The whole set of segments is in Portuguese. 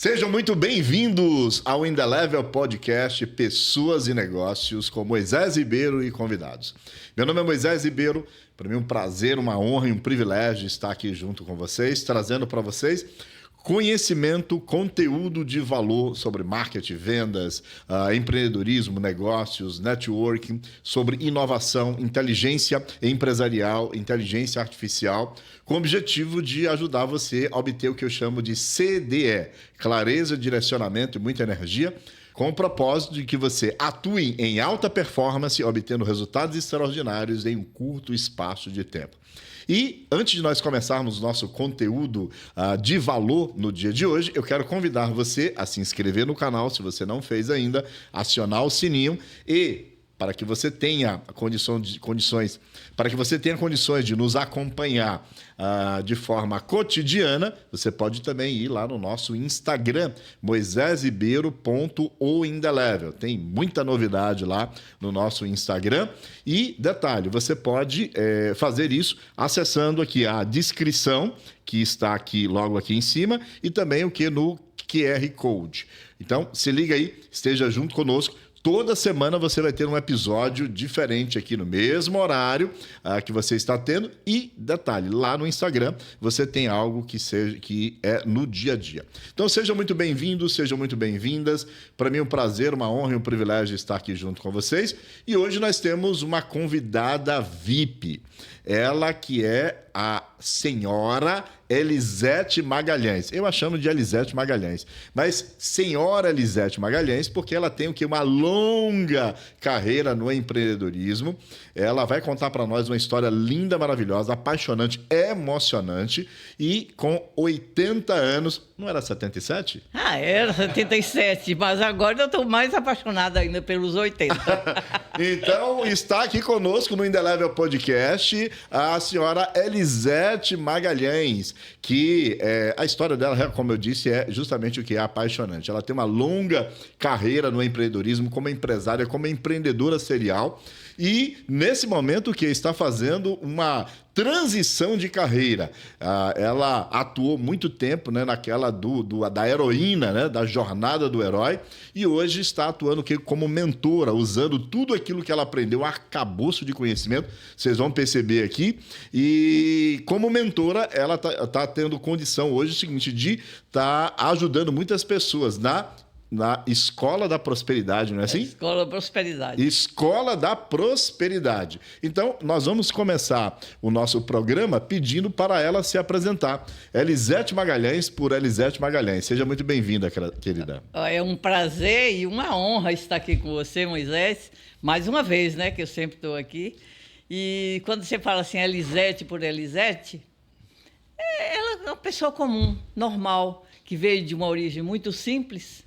Sejam muito bem-vindos ao In The Level Podcast Pessoas e Negócios com Moisés Ribeiro e convidados. Meu nome é Moisés Ribeiro, para mim é um prazer, uma honra e um privilégio estar aqui junto com vocês, trazendo para vocês conhecimento, conteúdo de valor sobre marketing, vendas, empreendedorismo, negócios, networking, sobre inovação, inteligência empresarial, inteligência artificial, com o objetivo de ajudar você a obter o que eu chamo de CDE, clareza, direcionamento e muita energia, com o propósito de que você atue em alta performance, obtendo resultados extraordinários em um curto espaço de tempo. E antes de nós começarmos nosso conteúdo de valor no dia de hoje, eu quero convidar você a se inscrever no canal, se você não fez ainda, acionar o sininho e para que você tenha condições de nos acompanhar de forma cotidiana, você pode também ir lá no nosso Instagram, moisesribeiro.oindelevel. Tem muita novidade lá no nosso Instagram. E, detalhe, você pode fazer isso acessando aqui a descrição, que está aqui logo aqui em cima, e também o que no QR Code. Então, se liga aí, esteja junto conosco. Toda semana você vai ter um episódio diferente aqui no mesmo horário que você está tendo. E, detalhe, lá no Instagram você tem algo que é no dia a dia. Então, sejam muito bem-vindos, sejam muito bem-vindas. Para mim é um prazer, uma honra e um privilégio estar aqui junto com vocês. E hoje nós temos uma convidada VIP. Ela que é a senhora Elisete Magalhães. Eu a chamo de Elisete Magalhães, mas senhora Elisete Magalhães, porque ela tem uma longa carreira no empreendedorismo. Ela vai contar para nós uma história linda, maravilhosa, apaixonante, emocionante e com 80 anos. Não era 77? Era 77, mas agora eu estou mais apaixonada ainda pelos 80. Então, está aqui conosco no In The Level Podcast a senhora Elisete Magalhães, que a história dela, como eu disse, é justamente o que é apaixonante. Ela tem uma longa carreira no empreendedorismo como empresária, como empreendedora serial e, nesse momento, que está fazendo uma transição de carreira. Ela atuou muito tempo, né, naquela da heroína, né, da jornada do herói, e hoje está atuando como mentora, usando tudo aquilo que ela aprendeu, um arcabouço de conhecimento, vocês vão perceber aqui. E como mentora, ela tá tendo condição hoje, o seguinte, de estar ajudando muitas pessoas na Escola da Prosperidade, não é assim? Escola da Prosperidade. Escola da Prosperidade. Então, nós vamos começar o nosso programa pedindo para ela se apresentar. Elisete Magalhães por Elisete Magalhães. Seja muito bem-vinda, querida. É um prazer e uma honra estar aqui com você, Moisés. Mais uma vez, né, que eu sempre estou aqui. E quando você fala assim, Elisete por Elisete, ela é uma pessoa comum, normal, que veio de uma origem muito simples,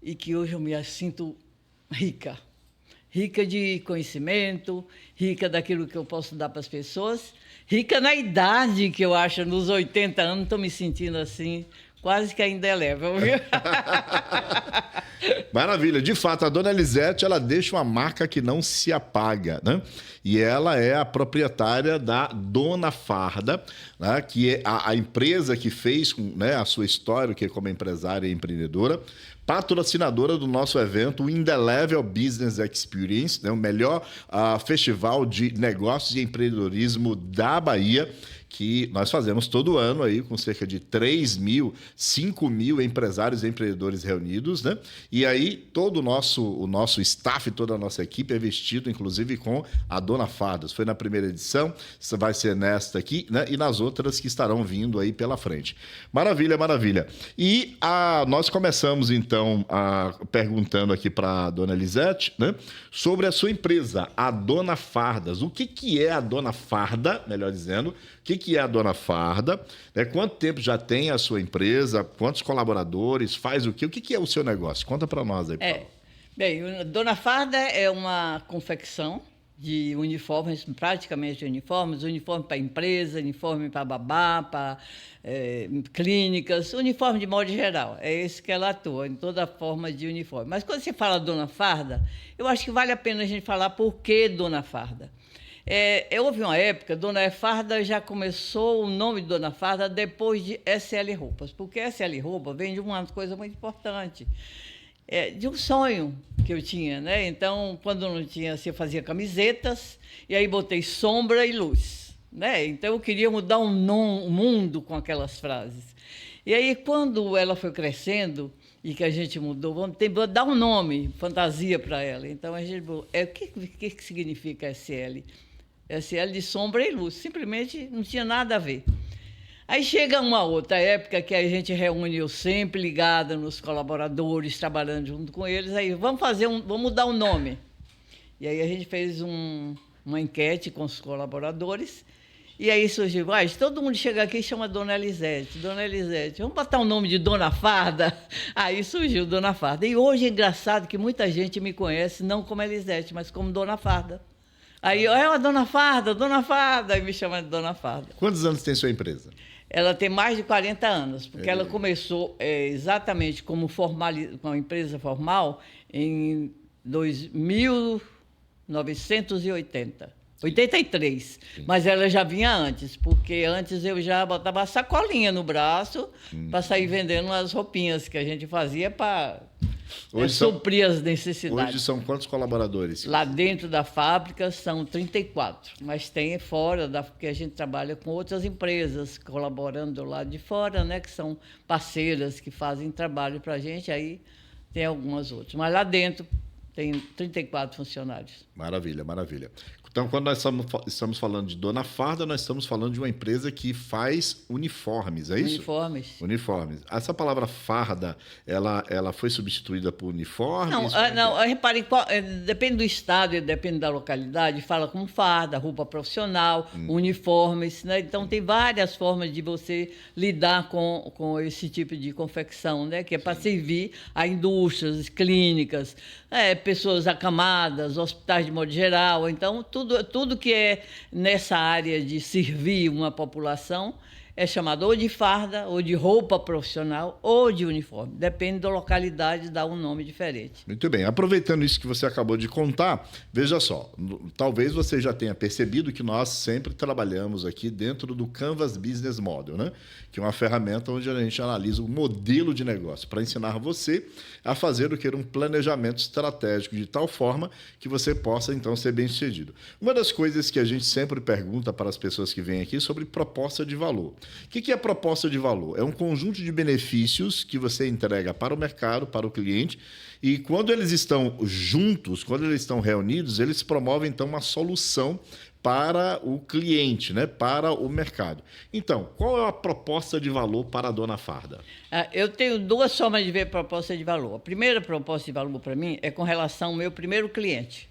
e que hoje eu me sinto rica de conhecimento, rica daquilo que eu posso dar para as pessoas, rica na idade que eu acho, nos 80 anos, estou me sentindo assim, quase que ainda é level, viu? Maravilha. De fato, a dona Elisete, ela deixa uma marca que não se apaga, né? E ela é a proprietária da Dona Farda, né? Que é a empresa que fez, né, a sua história, que é como empresária e empreendedora, patrocinadora do nosso evento, o In The Level Business Experience, né? O melhor festival de negócios e empreendedorismo da Bahia, que nós fazemos todo ano aí com cerca de 3.000, 5.000 empresários e empreendedores reunidos, né? E aí todo o nosso staff, toda a nossa equipe é vestido, inclusive, com a Dona Fardas. Foi na primeira edição, vai ser nesta aqui, né? E nas outras que estarão vindo aí pela frente. Maravilha, maravilha. E nós começamos, então, perguntando aqui para a Dona Elisete, né? Sobre a sua empresa, a Dona Fardas. O que é a Dona Farda, melhor dizendo? O que é a Dona Farda? Né? Quanto tempo já tem a sua empresa? Quantos colaboradores? Faz o quê? O que é o seu negócio? Conta para nós aí, por favor. Bem, a Dona Farda é uma confecção de uniformes, praticamente uniforme para empresa, uniforme para babá, para clínicas, uniforme de modo geral. É esse que ela atua, em toda forma de uniforme. Mas quando você fala Dona Farda, eu acho que vale a pena a gente falar por que Dona Farda. Houve uma época, Dona Farda já começou o nome de Dona Farda depois de SL Roupas, porque SL Roupa vem de uma coisa muito importante, de um sonho que eu tinha, né? Então, quando não tinha, assim, eu fazia camisetas, e aí botei sombra e luz, né? Então, eu queria mudar o mundo com aquelas frases. E aí, quando ela foi crescendo, e que a gente mudou, vamos dar um nome, fantasia para ela. Então, a gente... o que significa SL? SL de sombra e luz, simplesmente não tinha nada a ver. Aí chega uma outra época que a gente reúne, eu sempre ligada nos colaboradores, trabalhando junto com eles, aí vamos mudar o nome. E aí a gente fez uma enquete com os colaboradores, e aí surgiu, todo mundo chega aqui e chama Dona Elisete, vamos botar o nome de Dona Farda? Aí surgiu Dona Farda. E hoje é engraçado que muita gente me conhece, não como Elisete, mas como Dona Farda. Aí, a Dona Farda, aí me chama de Dona Farda. Quantos anos tem sua empresa? Ela tem mais de 40 anos, porque ela começou exatamente como uma empresa formal em 83, mas ela já vinha antes, porque antes eu já botava a sacolinha no braço para sair vendendo as roupinhas que a gente fazia para suprir as necessidades. Hoje são quantos colaboradores? Lá dentro da fábrica são 34, mas tem fora, porque a gente trabalha com outras empresas colaborando do lado de fora, né, que são parceiras que fazem trabalho para a gente, aí tem algumas outras. Mas lá dentro tem 34 funcionários. Maravilha, maravilha. Então, quando nós estamos falando de Dona Farda, nós estamos falando de uma empresa que faz uniformes, é isso? Uniformes. Essa palavra farda, ela foi substituída por uniformes? Não, reparem, depende do estado e depende da localidade, fala como farda, roupa profissional, uniformes, né? Então, tem várias formas de você lidar com esse tipo de confecção, né? Que é para servir a indústrias, clínicas, pessoas acamadas, hospitais de modo geral. Então, tudo que é nessa área de servir uma população é chamado ou de farda, ou de roupa profissional, ou de uniforme. Depende da localidade, dá um nome diferente. Muito bem. Aproveitando isso que você acabou de contar, veja só, talvez você já tenha percebido que nós sempre trabalhamos aqui dentro do Canvas Business Model, né? Que é uma ferramenta onde a gente analisa o modelo de negócio para ensinar você a fazer um planejamento estratégico de tal forma que você possa, então, ser bem-sucedido. Uma das coisas que a gente sempre pergunta para as pessoas que vêm aqui é sobre proposta de valor. O que é proposta de valor? É um conjunto de benefícios que você entrega para o mercado, para o cliente, e quando eles estão juntos, quando eles estão reunidos, eles promovem, então, uma solução para o cliente, né? Para o mercado. Então, qual é a proposta de valor para a Dona Farda? Eu tenho duas formas de ver proposta de valor. A primeira proposta de valor para mim é com relação ao meu primeiro cliente,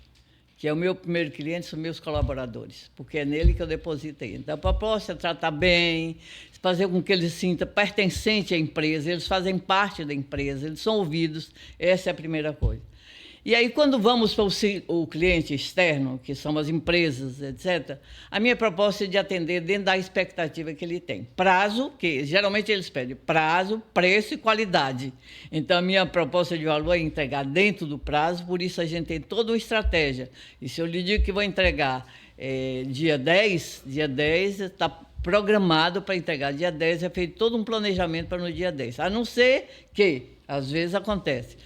que é o meu primeiro cliente, são meus colaboradores, porque é nele que eu depositei. Então, a proposta é tratar bem, fazer com que eles se sintam pertencentes à empresa, eles fazem parte da empresa, eles são ouvidos, essa é a primeira coisa. E aí, quando vamos para o cliente externo, que são as empresas, etc., a minha proposta é de atender dentro da expectativa que ele tem. Prazo, que geralmente eles pedem prazo, preço e qualidade. Então, a minha proposta de valor é entregar dentro do prazo, por isso a gente tem toda uma estratégia. E se eu lhe digo que vou entregar dia 10 está programado para entregar dia 10, é feito todo um planejamento para no dia 10. A não ser que, às vezes, acontece.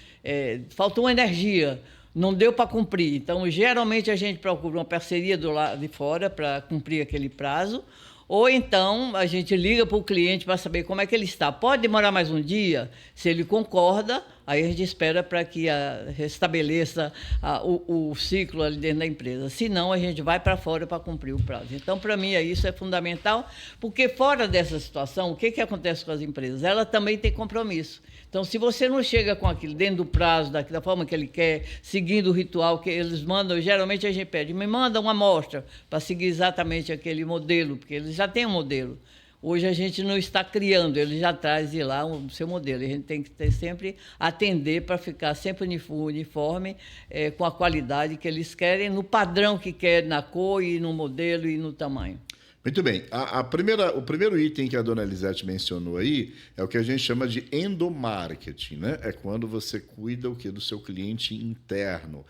Faltou energia, não deu para cumprir. Então, geralmente, a gente procura uma parceria do lado de fora para cumprir aquele prazo, ou então a gente liga para o cliente para saber como é que ele está. Pode demorar mais um dia? Se ele concorda, aí a gente espera para que restabeleça o ciclo ali dentro da empresa. Se não, a gente vai para fora para cumprir o prazo. Então, para mim, isso é fundamental, porque fora dessa situação, o que acontece com as empresas? Ela também tem compromisso. Então, se você não chega com aquilo dentro do prazo, da forma que ele quer, seguindo o ritual que eles mandam, geralmente a gente pede, me manda uma amostra para seguir exatamente aquele modelo, porque eles já têm um modelo. Hoje a gente não está criando, ele já traz de lá o seu modelo. A gente tem que sempre atender para ficar sempre uniforme, com a qualidade que eles querem, no padrão que querem, na cor e no modelo e no tamanho. Muito bem. O primeiro item que a dona Elisete mencionou aí é o que a gente chama de endomarketing, né? É quando você cuida do seu cliente interno.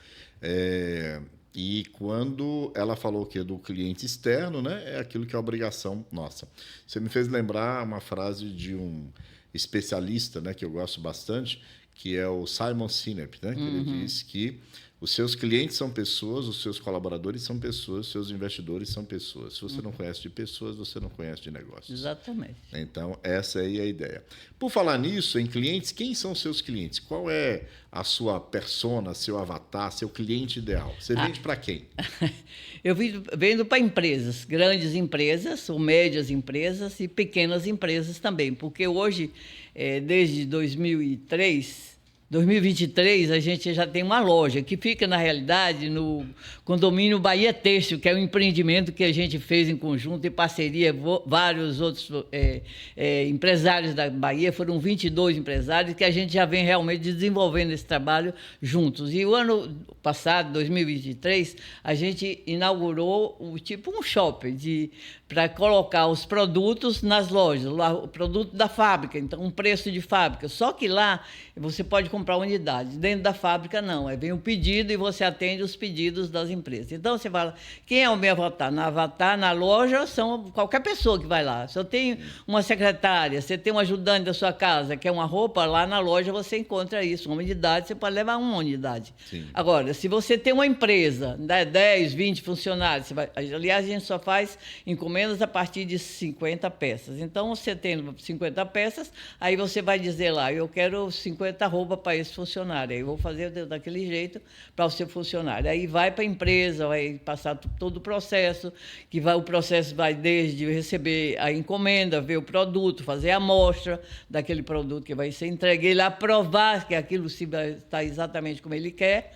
E quando ela falou que do cliente externo, né, é aquilo que é obrigação nossa. Você me fez lembrar uma frase de um especialista, né, que eu gosto bastante, que é o Simon Sinek, né, que ele diz que os seus clientes são pessoas, os seus colaboradores são pessoas, os seus investidores são pessoas. Se você não conhece de pessoas, você não conhece de negócios. Exatamente. Então, essa aí é a ideia. Por falar nisso, em clientes, quem são os seus clientes? Qual é a sua persona, seu avatar, seu cliente ideal? Você vende para quem? Eu vendo para empresas, grandes empresas, ou médias empresas e pequenas empresas também, porque hoje, desde 2023, a gente já tem uma loja que fica, na realidade, no condomínio Bahia Têxtil, que é um empreendimento que a gente fez em conjunto, em parceria, vários outros empresários da Bahia, foram 22 empresários, que a gente já vem realmente desenvolvendo esse trabalho juntos. E o ano passado, 2023, a gente inaugurou um shopping para colocar os produtos nas lojas, o produto da fábrica, então um preço de fábrica. Só que lá você pode comprar unidade, dentro da fábrica não, vem o pedido e você atende os pedidos das empresas. Então você fala, quem é o meu avatar? Na loja são qualquer pessoa que vai lá. Se eu tenho uma secretária, você tem um ajudante da sua casa, que é uma roupa, lá na loja você encontra isso, uma unidade, você pode levar uma unidade. Sim. Agora, se você tem uma empresa, 10, 20 funcionários, aliás, a gente só faz encomendas a partir de 50 peças. Então, você tem 50 peças, aí você vai dizer lá, eu quero 50 roupas para esse funcionário, aí eu vou fazer daquele jeito para o seu funcionário. Aí vai para a empresa, vai passar todo o processo, o processo vai desde receber a encomenda, ver o produto, fazer a amostra daquele produto que vai ser entregue, ele aprovar que aquilo está exatamente como ele quer,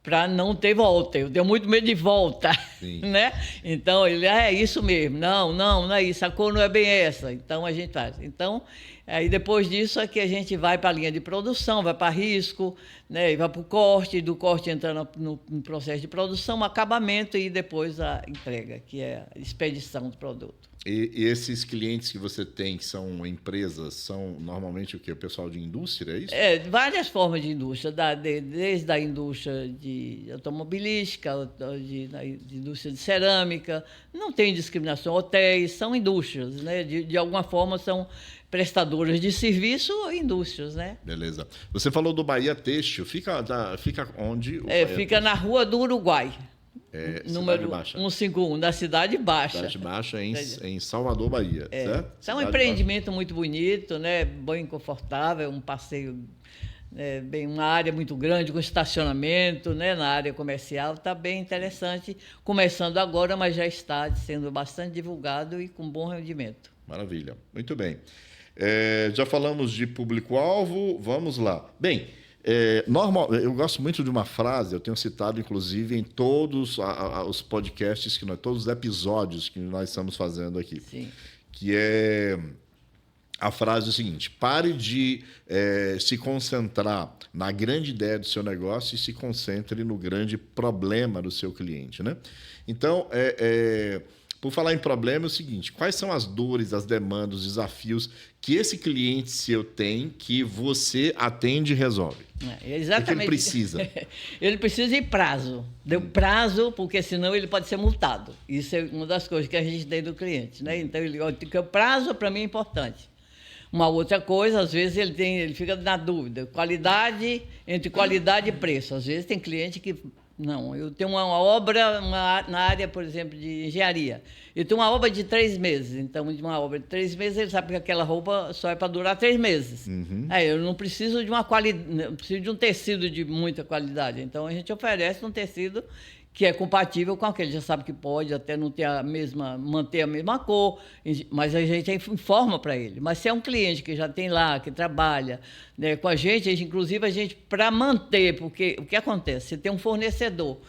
para não ter volta. Eu tenho muito medo de volta, né? Então, ele, é isso mesmo. Não é isso. A cor não é bem essa. Então, a gente faz. Então, aí depois disso é que a gente vai para a linha de produção, vai para risco, né? E vai para o corte, do corte entrando no processo de produção, acabamento e depois a entrega, que é a expedição do produto. E esses clientes que você tem, que são empresas, são normalmente o quê? O pessoal de indústria, é isso? Várias formas de indústria, desde a indústria de automobilística, de indústria de cerâmica, não tem discriminação, hotéis, são indústrias, né? De alguma forma são prestadoras de serviço ou indústrias, né? Beleza. Você falou do Bahia Têxtil, fica onde? Fica na Rua do Uruguai. Número 151, da Cidade Baixa. Cidade Baixa, em Salvador, Bahia, certo? É um empreendimento muito bonito, né? Bem confortável, um passeio, uma área muito grande, com estacionamento, né? Na área comercial, está bem interessante. Começando agora, mas já está sendo bastante divulgado e com bom rendimento. Maravilha, muito bem. Já falamos de público-alvo, vamos lá. Bem, eu gosto muito de uma frase, eu tenho citado inclusive em todos os podcasts, todos os episódios que nós estamos fazendo aqui. Sim. Que é a frase seguinte: pare de se concentrar na grande ideia do seu negócio e se concentre no grande problema do seu cliente, né? Então, por falar em problema, é o seguinte: quais são as dores, as demandas, os desafios que esse cliente seu tem que você atende e resolve? Exatamente. O que ele precisa? Ele precisa de prazo. Deu prazo, porque senão ele pode ser multado. Isso é uma das coisas que a gente tem do cliente, né? Então, o prazo para mim é importante. Uma outra coisa, às vezes ele fica na dúvida. Entre qualidade e preço. Às vezes tem cliente que... Não, eu tenho uma obra na área, por exemplo, de engenharia. Eu tenho uma obra de 3 meses. Então, de uma obra de 3 meses, ele sabe que aquela roupa só é para durar 3 meses. Eu não preciso de preciso de um tecido de muita qualidade. Então, a gente oferece um tecido que é compatível com aquele. Já sabe que pode até não ter manter a mesma cor, mas a gente informa para ele. Mas se é um cliente que já tem lá, que trabalha, né, com a gente, inclusive para manter, porque o que acontece? Você tem um fornecedor,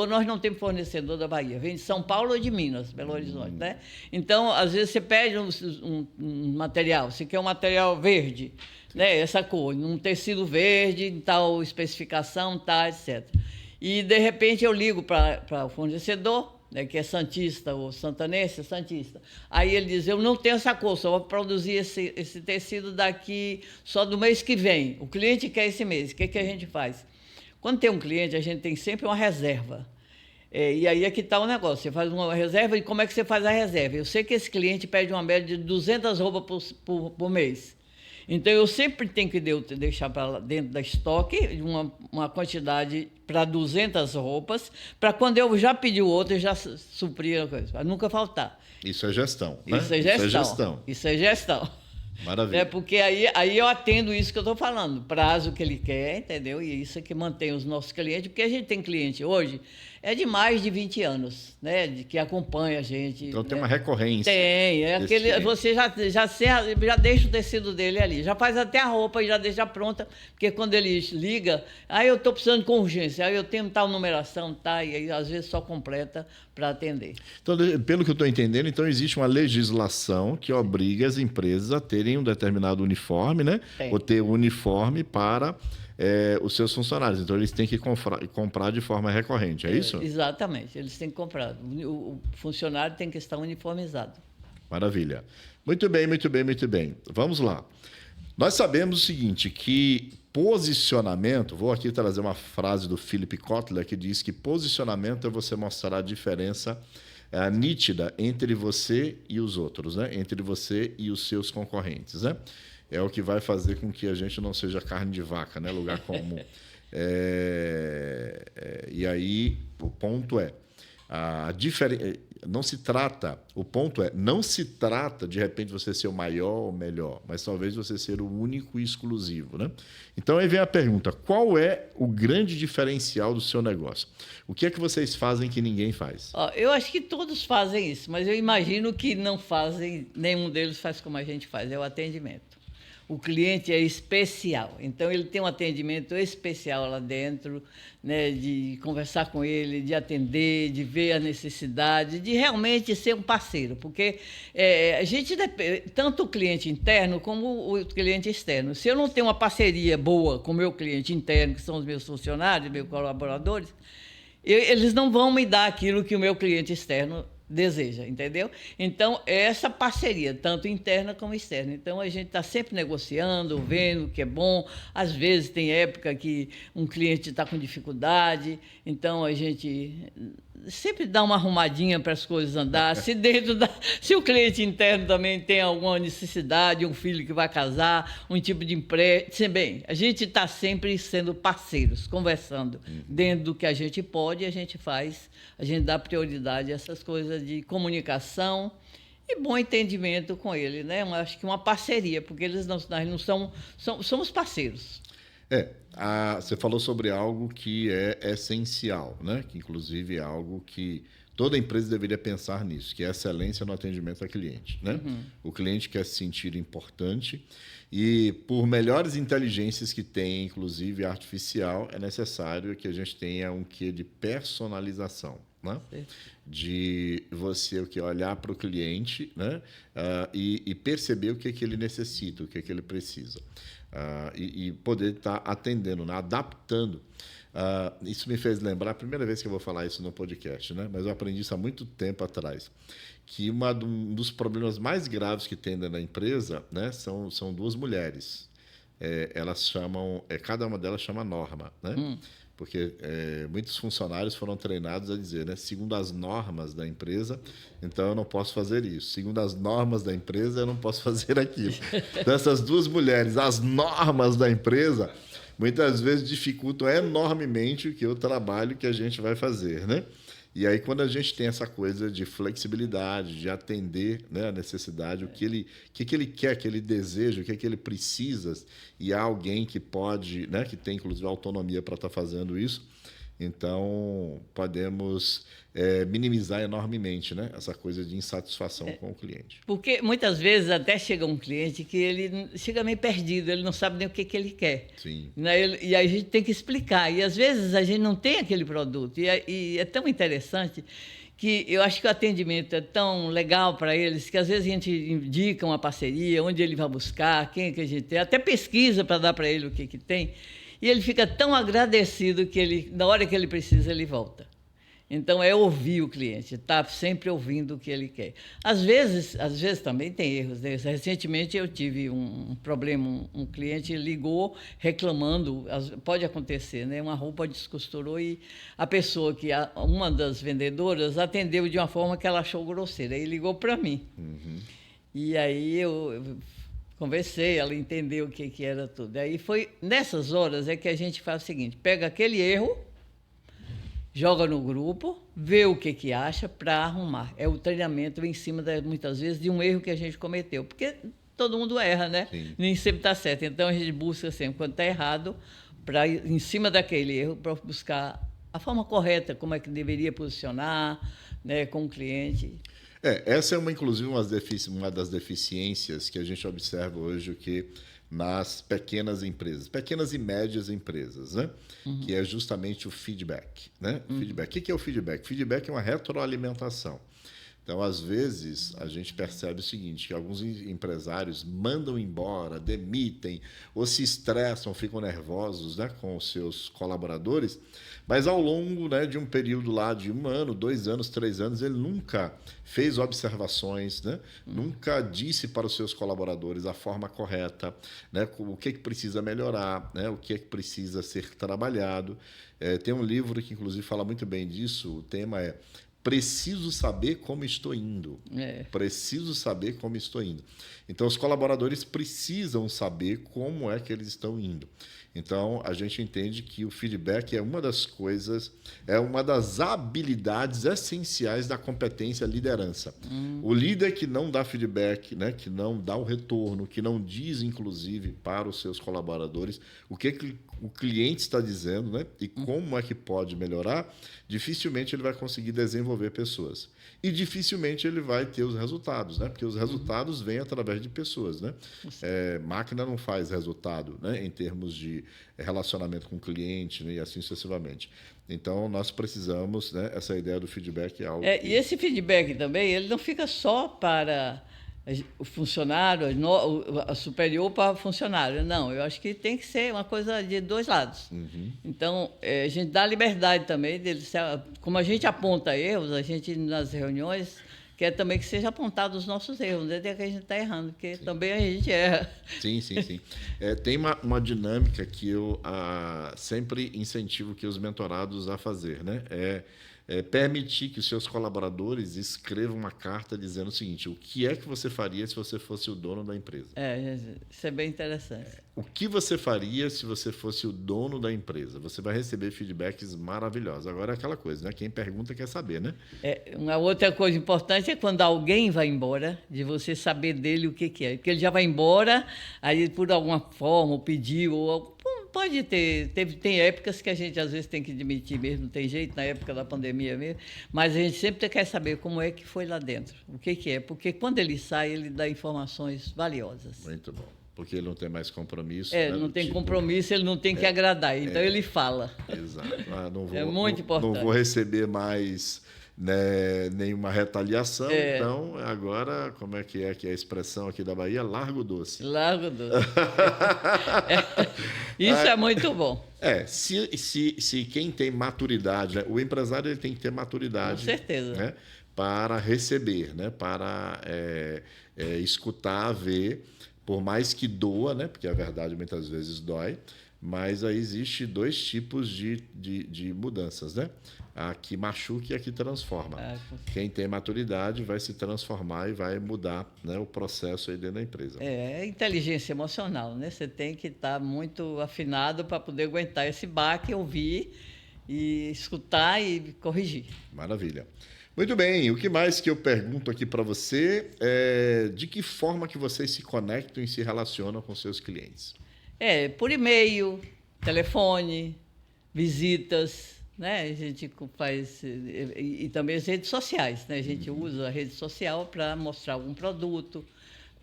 nós não temos fornecedor da Bahia, vem de São Paulo ou de Minas, Belo Horizonte, né? Então, às vezes você pede um material, você quer um material verde, né, essa cor, um tecido verde, tal especificação, tal, etc. E, de repente, eu ligo para o fornecedor, né, que é santista ou santanense, santista. Aí ele diz, eu não tenho essa cor, só vou produzir esse tecido daqui só do mês que vem. O cliente quer esse mês. O que a gente faz? Quando tem um cliente, a gente tem sempre uma reserva. E aí é que está o negócio. Você faz uma reserva e como é que você faz a reserva? Eu sei que esse cliente pede uma média de 200 roupas por mês. Então, eu sempre tenho que deixar para dentro da estoque uma quantidade para 200 roupas, para quando eu já pedi outra, eu já suprir a coisa, para nunca faltar. Isso é gestão, né? Isso é gestão. Isso é gestão. Maravilha. Porque aí eu atendo isso que eu estou falando, prazo que ele quer, entendeu? E isso é que mantém os nossos clientes, porque a gente tem cliente hoje de mais de 20 anos, né? Que acompanha a gente. Então né? tem uma recorrência. Tem, você já deixa o tecido dele ali, já faz até a roupa e já deixa pronta, porque quando ele liga, aí eu estou precisando com urgência, aí eu tenho tal numeração, tá? E aí às vezes só completa para atender. Então, pelo que eu estou entendendo, então existe uma legislação que obriga as empresas a terem um determinado uniforme, né? Tem. Ou ter um uniforme para os seus funcionários. Então, eles têm que comprar de forma recorrente, é isso? Exatamente, eles têm que comprar. O funcionário tem que estar uniformizado. Maravilha. Muito bem, muito bem, muito bem. Vamos lá. Nós sabemos o seguinte, que posicionamento, vou aqui trazer uma frase do Philip Kotler, que diz que posicionamento é você mostrar a diferença nítida entre você e os outros, né? Entre você e os seus concorrentes, né? É o que vai fazer com que a gente não seja carne de vaca, né? Lugar comum. E aí, o ponto é, não se trata de repente você ser o maior ou melhor, mas talvez você ser o único e exclusivo, né? Então aí vem a pergunta: qual é o grande diferencial do seu negócio? O que é que vocês fazem que ninguém faz? Eu acho que todos fazem isso, mas eu imagino que não fazem, nenhum deles faz como a gente faz, é o atendimento. O cliente é especial, então ele tem um atendimento especial lá dentro, né, de conversar com ele, de atender, de ver a necessidade, de realmente ser um parceiro, porque a gente tanto o cliente interno como o cliente externo. Se eu não tenho uma parceria boa com o meu cliente interno, que são os meus funcionários, meus colaboradores, eles não vão me dar aquilo que o meu cliente externo deseja, entendeu? Então, é essa parceria, tanto interna como externa. Então, a gente está sempre negociando, vendo o que é bom. Às vezes, tem época que um cliente está com dificuldade, então a gente sempre dá uma arrumadinha para as coisas andar. Se o cliente interno também tem alguma necessidade, um filho que vai casar, um tipo de empréstimo, bem, a gente está sempre sendo parceiros, conversando. Dentro do que a gente pode, a gente faz, a gente dá prioridade a essas coisas de comunicação e bom entendimento com ele, né? Acho que uma parceria, porque nós não somos parceiros. Você falou sobre algo que é essencial, né? Que inclusive é algo que toda empresa deveria pensar nisso, que é a excelência no atendimento ao cliente, né? Uhum. O cliente quer se sentir importante e, por melhores inteligências que tem, inclusive artificial, é necessário que a gente tenha um quê de personalização, né? De você olhar para o cliente, né? E perceber o que ele necessita, o que ele precisa. E poder estar atendendo, né? Adaptando. Isso me fez lembrar, a primeira vez que eu vou falar isso no podcast, né? Mas eu aprendi isso há muito tempo atrás, que um dos problemas mais graves que tem dentro da empresa, né? São duas mulheres. Elas chamam, cada uma delas chama Norma, né? Porque muitos funcionários foram treinados a dizer, né? Segundo as normas da empresa, então eu não posso fazer isso. Segundo as normas da empresa, eu não posso fazer aquilo. Então, essas duas mulheres, as normas da empresa, muitas vezes dificultam enormemente o trabalho que a gente vai fazer, né? E aí, quando a gente tem essa coisa de flexibilidade, de atender, né, a necessidade, o que ele quer, o que ele deseja, o que ele precisa, e há alguém que pode, né, que tem, inclusive, autonomia para estar fazendo isso, então podemos minimizar enormemente, né, essa coisa de insatisfação com o cliente. Porque muitas vezes até chega um cliente que ele chega meio perdido, ele não sabe nem o que ele quer. Sim. Né? E aí a gente tem que explicar. E às vezes a gente não tem aquele produto. E é tão interessante que eu acho que o atendimento é tão legal para eles que às vezes a gente indica uma parceria, onde ele vai buscar, quem que a gente tem, até pesquisa para dar para ele o que tem. E ele fica tão agradecido que na hora que ele precisa, ele volta. Então, é ouvir o cliente, estar sempre ouvindo o que ele quer. Às vezes também tem erros, né? Recentemente eu tive um problema, um cliente ligou reclamando, pode acontecer, né? Uma roupa descosturou e a pessoa, uma das vendedoras, atendeu de uma forma que ela achou grosseira, aí ligou para mim. E aí eu conversei, ela entendeu o que era tudo. Aí foi nessas horas é que a gente faz o seguinte, pega aquele erro, joga no grupo, vê o que acha para arrumar. É o treinamento em cima, muitas vezes, de um erro que a gente cometeu. Porque todo mundo erra, né? Sim. Nem sempre está certo. Então, a gente busca sempre, quando está errado, em cima daquele erro, para buscar a forma correta, como é que deveria posicionar, né, com o cliente. Essa é inclusive uma das deficiências que a gente observa hoje, nas pequenas empresas, pequenas e médias empresas, né? Que é justamente o feedback, né? Feedback. O que é o feedback? Feedback é uma retroalimentação. Então, às vezes, a gente percebe o seguinte, que alguns empresários mandam embora, demitem, ou se estressam, ficam nervosos, né, com os seus colaboradores, mas ao longo, né, de um período lá de 1 ano, 2 anos, 3 anos, ele nunca fez observações, né, nunca disse para os seus colaboradores a forma correta, né, o que precisa melhorar, né, o que precisa ser trabalhado. Tem um livro que, inclusive, fala muito bem disso, o tema é Preciso saber como estou indo. Preciso saber como estou indo. Então, os colaboradores precisam saber como é que eles estão indo. Então, a gente entende que o feedback é uma das coisas, é uma das habilidades essenciais da competência liderança. O líder que não dá feedback, né, que não dá o retorno, que não diz, inclusive, para os seus colaboradores o que o cliente está dizendo, né, e como é que pode melhorar, dificilmente ele vai conseguir desenvolver pessoas. E dificilmente ele vai ter os resultados, né, porque os resultados vêm através de pessoas, né? Máquina não faz resultado, né, em termos de relacionamento com o cliente, né, e assim sucessivamente. Então, nós precisamos, né, essa ideia do feedback é algo E esse feedback também, ele não fica só para o funcionário, a superior para o funcionário. Não, eu acho que tem que ser uma coisa de 2 lados. Então, a gente dá liberdade também dele, como a gente aponta erros, a gente nas reuniões quer também que seja apontado os nossos erros, não é que a gente está errando, porque também a gente erra. Sim. Tem uma dinâmica que eu sempre incentivo que os mentorados a fazer, né? Permitir que os seus colaboradores escrevam uma carta dizendo o seguinte: o que é que você faria se você fosse o dono da empresa? Isso é bem interessante. O que você faria se você fosse o dono da empresa? Você vai receber feedbacks maravilhosos. Agora é aquela coisa, né? Quem pergunta quer saber, né? Uma outra coisa importante é quando alguém vai embora, de você saber dele o que é. Porque ele já vai embora, aí por alguma forma pediu, ou pode ter. Tem épocas que a gente às vezes tem que demitir mesmo, não tem jeito, na época da pandemia mesmo, mas a gente sempre quer saber como é que foi lá dentro, o que é, porque quando ele sai, ele dá informações valiosas. Muito bom. Porque ele não tem mais compromisso. Não tem compromisso, ele não tem que agradar, então ele fala. Exato. Muito importante. Não vou receber mais, né, nenhuma retaliação, então agora, como é que é a expressão aqui da Bahia? Largo doce. Largo doce. Isso é muito bom. Se quem tem maturidade, né, o empresário ele tem que ter maturidade. Com certeza. Né, para receber, né, para escutar, ver, por mais que doa, né, porque a verdade muitas vezes dói, mas aí existe 2 tipos de mudanças, né? A que machuca e a que transforma. Quem tem maturidade vai se transformar e vai mudar, né, o processo aí dentro da empresa. Inteligência emocional, né? Você tem que estar muito afinado para poder aguentar esse baque, ouvir e escutar e corrigir. Maravilha. Muito bem, o que mais que eu pergunto aqui para você é de que forma que vocês se conectam e se relacionam com seus clientes? Por e-mail, telefone, visitas, né? A gente faz, e também as redes sociais, né? A gente usa a rede social para mostrar algum produto,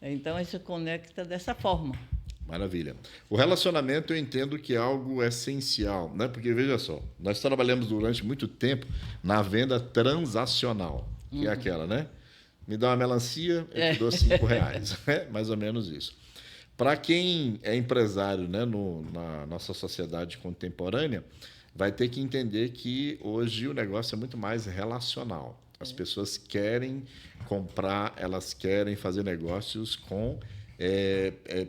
então a gente se conecta dessa forma. Maravilha. O relacionamento eu entendo que é algo essencial, né? Porque, veja só, nós trabalhamos durante muito tempo na venda transacional, que é aquela, né? Me dá uma melancia, eu te dou R$5. É mais ou menos isso. Para quem é empresário, né, na nossa sociedade contemporânea, vai ter que entender que hoje o negócio é muito mais relacional. As pessoas querem comprar, elas querem fazer negócios com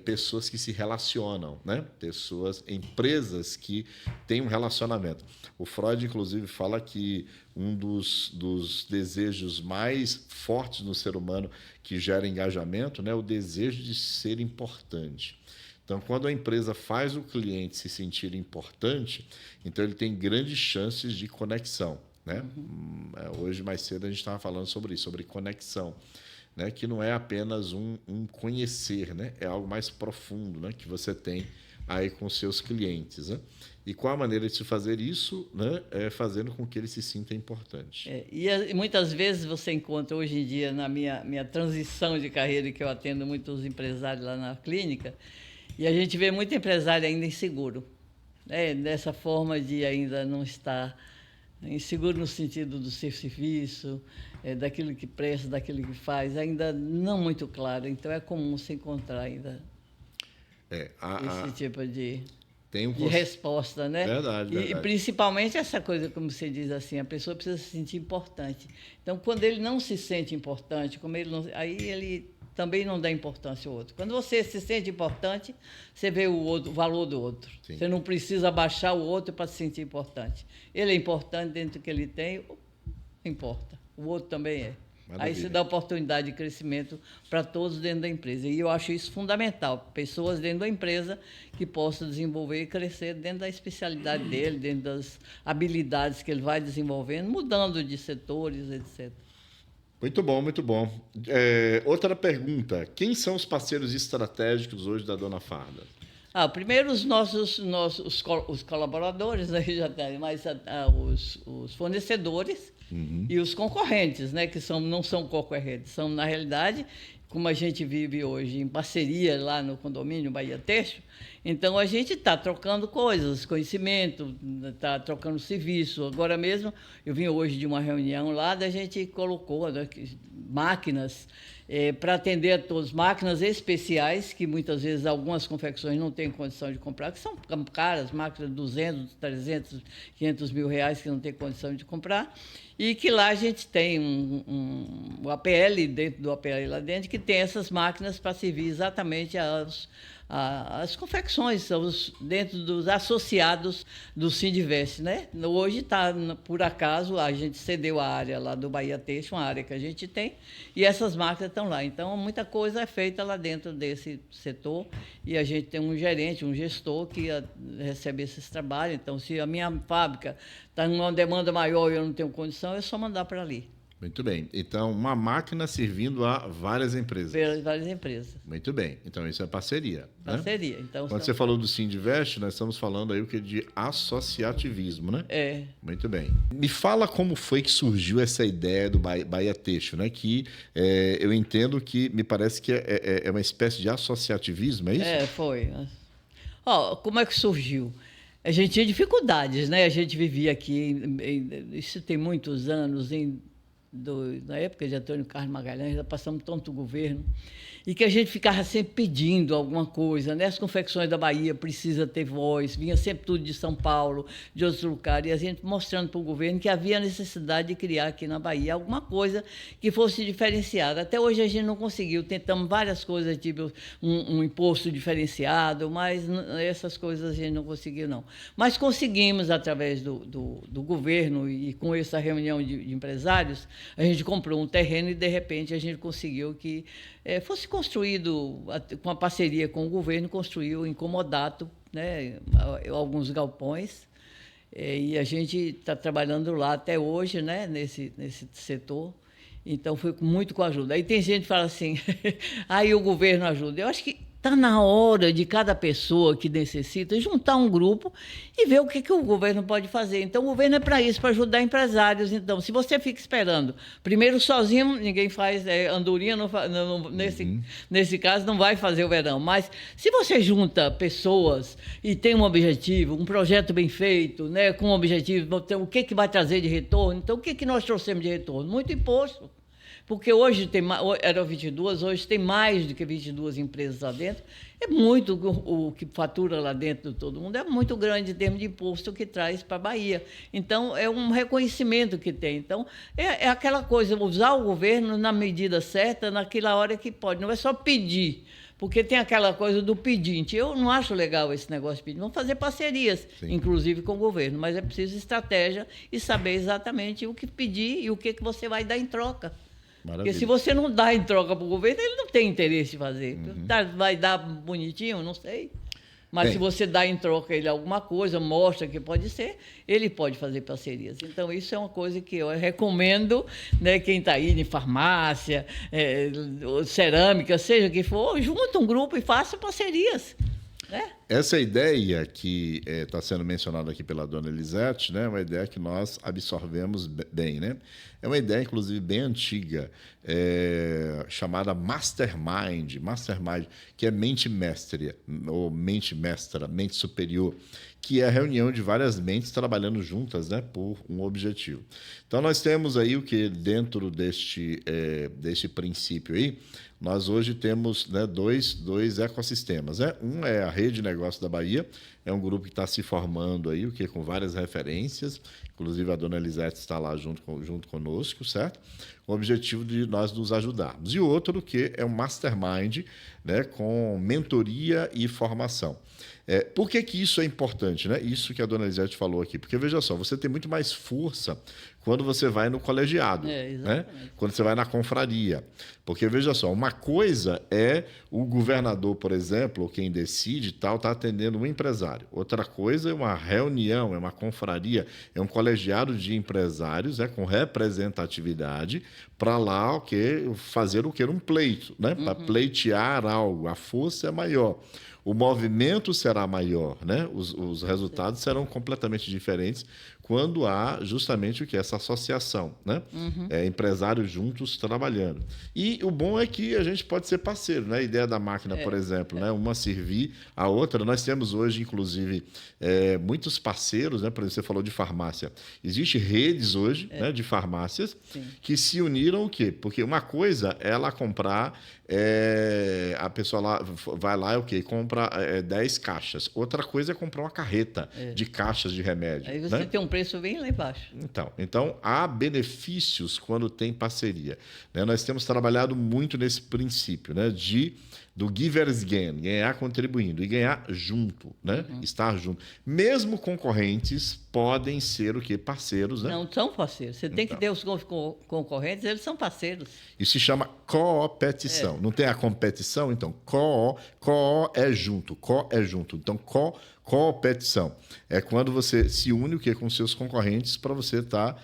pessoas que se relacionam, né? Pessoas, empresas que têm um relacionamento. O Freud, inclusive, fala que um dos desejos mais fortes no ser humano que gera engajamento, né, é o desejo de ser importante. Então, quando a empresa faz o cliente se sentir importante, então ele tem grandes chances de conexão, né? Hoje, mais cedo, a gente estava falando sobre isso, sobre conexão, né? Que não é apenas um conhecer, né? É algo mais profundo, né? Que você tem aí com seus clientes, né? E qual a maneira de se fazer isso, né? É fazendo com que ele se sinta importante. E muitas vezes você encontra, hoje em dia, na minha transição de carreira, que eu atendo muitos empresários lá na clínica, e a gente vê muito empresário ainda inseguro, né? Dessa forma de ainda não estar inseguro no sentido do seu serviço, daquilo que presta, daquilo que faz, ainda não muito claro. Então, é comum se encontrar ainda esse tipo de resposta, né? Verdade, verdade. E principalmente essa coisa, como você diz assim, a pessoa precisa se sentir importante. Então, quando ele não se sente importante, aí ele também não dá importância ao outro. Quando você se sente importante, você vê o valor do outro. Sim. Você não precisa baixar o outro para se sentir importante. Ele é importante dentro do que ele tem, não importa. O outro também é. Maravilha. Aí você dá oportunidade de crescimento para todos dentro da empresa. E eu acho isso fundamental. Pessoas dentro da empresa que possam desenvolver e crescer dentro da especialidade dele, dentro das habilidades que ele vai desenvolvendo, mudando de setores, etc. Muito bom, muito bom. Outra pergunta. Quem são os parceiros estratégicos hoje da Dona Farda? Primeiro os colaboradores, né, já tem, mas os fornecedores e os concorrentes, né, que não são concorrentes, são, na realidade, como a gente vive hoje em parceria lá no condomínio Bahia Têxtil, então a gente está trocando coisas, conhecimento, está trocando serviço. Agora mesmo, eu vim hoje de uma reunião lá, a gente colocou, né, máquinas para atender a todos, máquinas especiais, que muitas vezes algumas confecções não têm condição de comprar, que são caras, máquinas de 200, 300, 500 mil reais que não tem condição de comprar, e que lá a gente tem o APL, dentro do APL lá dentro, que tem essas máquinas para servir exatamente as confecções, dentro dos associados do Sindivest, né? Hoje está, por acaso, a gente cedeu a área lá do Bahia Têxtil, uma área que a gente tem, e essas máquinas estão lá. Então, muita coisa é feita lá dentro desse setor, e a gente tem um gerente, um gestor que recebe esses trabalhos. Então, se a minha fábrica está numa demanda maior e eu não tenho condição, é só mandar para ali. Muito bem. Então, uma máquina servindo a várias empresas. Várias empresas. Muito bem. Então, isso é parceria. Parceria. Né? Então, quando você falou do Sindivest, nós estamos falando aí o que de associativismo, né? Muito bem. Me fala como foi que surgiu essa ideia do Bahia Têxtil, né? Que eu entendo que me parece que é uma espécie de associativismo, é isso? Foi. Como é que surgiu? A gente tinha dificuldades, né? A gente vivia aqui, isso tem muitos anos, na época de Antônio Carlos Magalhães, já passamos tanto governo, e que a gente ficava sempre pedindo alguma coisa, né? As confecções da Bahia precisa ter voz, vinha sempre tudo de São Paulo, de outros lugares, e a gente mostrando para o governo que havia necessidade de criar aqui na Bahia alguma coisa que fosse diferenciada. Até hoje a gente não conseguiu, tentamos várias coisas, tipo um imposto diferenciado, mas essas coisas a gente não conseguiu, não. Mas conseguimos, através do governo e com essa reunião de empresários, a gente comprou um terreno e, de repente, a gente conseguiu que fosse construído, com a parceria com o governo, construiu em comodato, né, alguns galpões, e a gente está trabalhando lá até hoje, né, nesse setor. Então, foi muito com a ajuda. Aí tem gente que fala assim, aí o governo ajuda. Eu acho que está na hora de cada pessoa que necessita juntar um grupo e ver o que o governo pode fazer. Então, o governo é para isso, para ajudar empresários. Então, se você fica esperando, primeiro sozinho, ninguém faz, andorinha, nesse caso, não vai fazer o verão. Mas, se você junta pessoas e tem um objetivo, um projeto bem feito, né, com um objetivo, o que vai trazer de retorno? Então, o que nós trouxemos de retorno? Muito imposto. Porque hoje eram 22, hoje tem mais do que 22 empresas lá dentro. É muito o que fatura lá dentro de todo mundo, é muito grande em termos de imposto que traz para a Bahia. Então, é um reconhecimento que tem. Então, é aquela coisa, usar o governo na medida certa, naquela hora que pode. Não é só pedir, porque tem aquela coisa do pedinte. Eu não acho legal esse negócio de pedir. Vamos fazer parcerias, Sim. inclusive com o governo, mas é preciso estratégia e saber exatamente o que pedir e o que você vai dar em troca. Maravilha. Porque se você não dá em troca para o governo, ele não tem interesse em fazer. Vai dar bonitinho? Não sei. Mas Bem, se você dá em troca ele alguma coisa, mostra que pode ser, ele pode fazer parcerias. Então, isso é uma coisa que eu recomendo, né, quem está aí em farmácia, cerâmica, seja o que for, junta um grupo e faça parcerias. Né? Essa ideia que está sendo mencionada aqui pela dona Elisete, né, é uma ideia que nós absorvemos bem. Né? É uma ideia, inclusive, bem antiga, chamada Mastermind, que é mente mestra, ou mente mestra, mente superior, que é a reunião de várias mentes trabalhando juntas, né, por um objetivo. Então, nós temos aí o que, dentro deste princípio aí, nós hoje temos, né, dois ecossistemas. Né? Um é a Rede de Negócios da Bahia, é um grupo que está se formando aí, com várias referências, inclusive a dona Elisete está lá junto conosco, certo? Com o objetivo de nós nos ajudarmos. E o outro que é um Mastermind, né, com mentoria e formação. Por que isso é importante? Né? Isso que a dona Elisete falou aqui. Porque, veja só, você tem muito mais força quando você vai no colegiado, né? Quando você vai na confraria. Porque, veja só, uma coisa é o governador, por exemplo, ou quem decide tal, está atendendo um empresário. Outra coisa é uma reunião, é uma confraria, é um colegiado de empresários, com representatividade para lá fazer um pleito, né? Para pleitear algo. A força é maior. O movimento será maior, né? Os resultados serão completamente diferentes quando há justamente essa associação, né? Empresários juntos trabalhando. E o bom é que a gente pode ser parceiro, né? A ideia da máquina, por exemplo, né? Uma servir a outra. Nós temos hoje, inclusive, muitos parceiros, né? Por exemplo, você falou de farmácia. Existem redes hoje, né? De farmácias. Sim. Que se uniram o quê? Porque uma coisa é ela comprar, a pessoa lá vai lá compra 10 caixas. Outra coisa é comprar uma carreta de caixas de remédio. Aí você, né, tem um preço bem lá embaixo. Então, há benefícios quando tem parceria. Né? Nós temos trabalhado muito nesse princípio, né, do givers gain, ganhar contribuindo e ganhar junto, né? Estar junto. Mesmo concorrentes podem ser parceiros, né? Não são parceiros. Você tem que ter os concorrentes, eles são parceiros. Isso se chama coopetição. Não tem a competição? Então, é junto. Então, coopetição. É quando você se une com seus concorrentes para você estar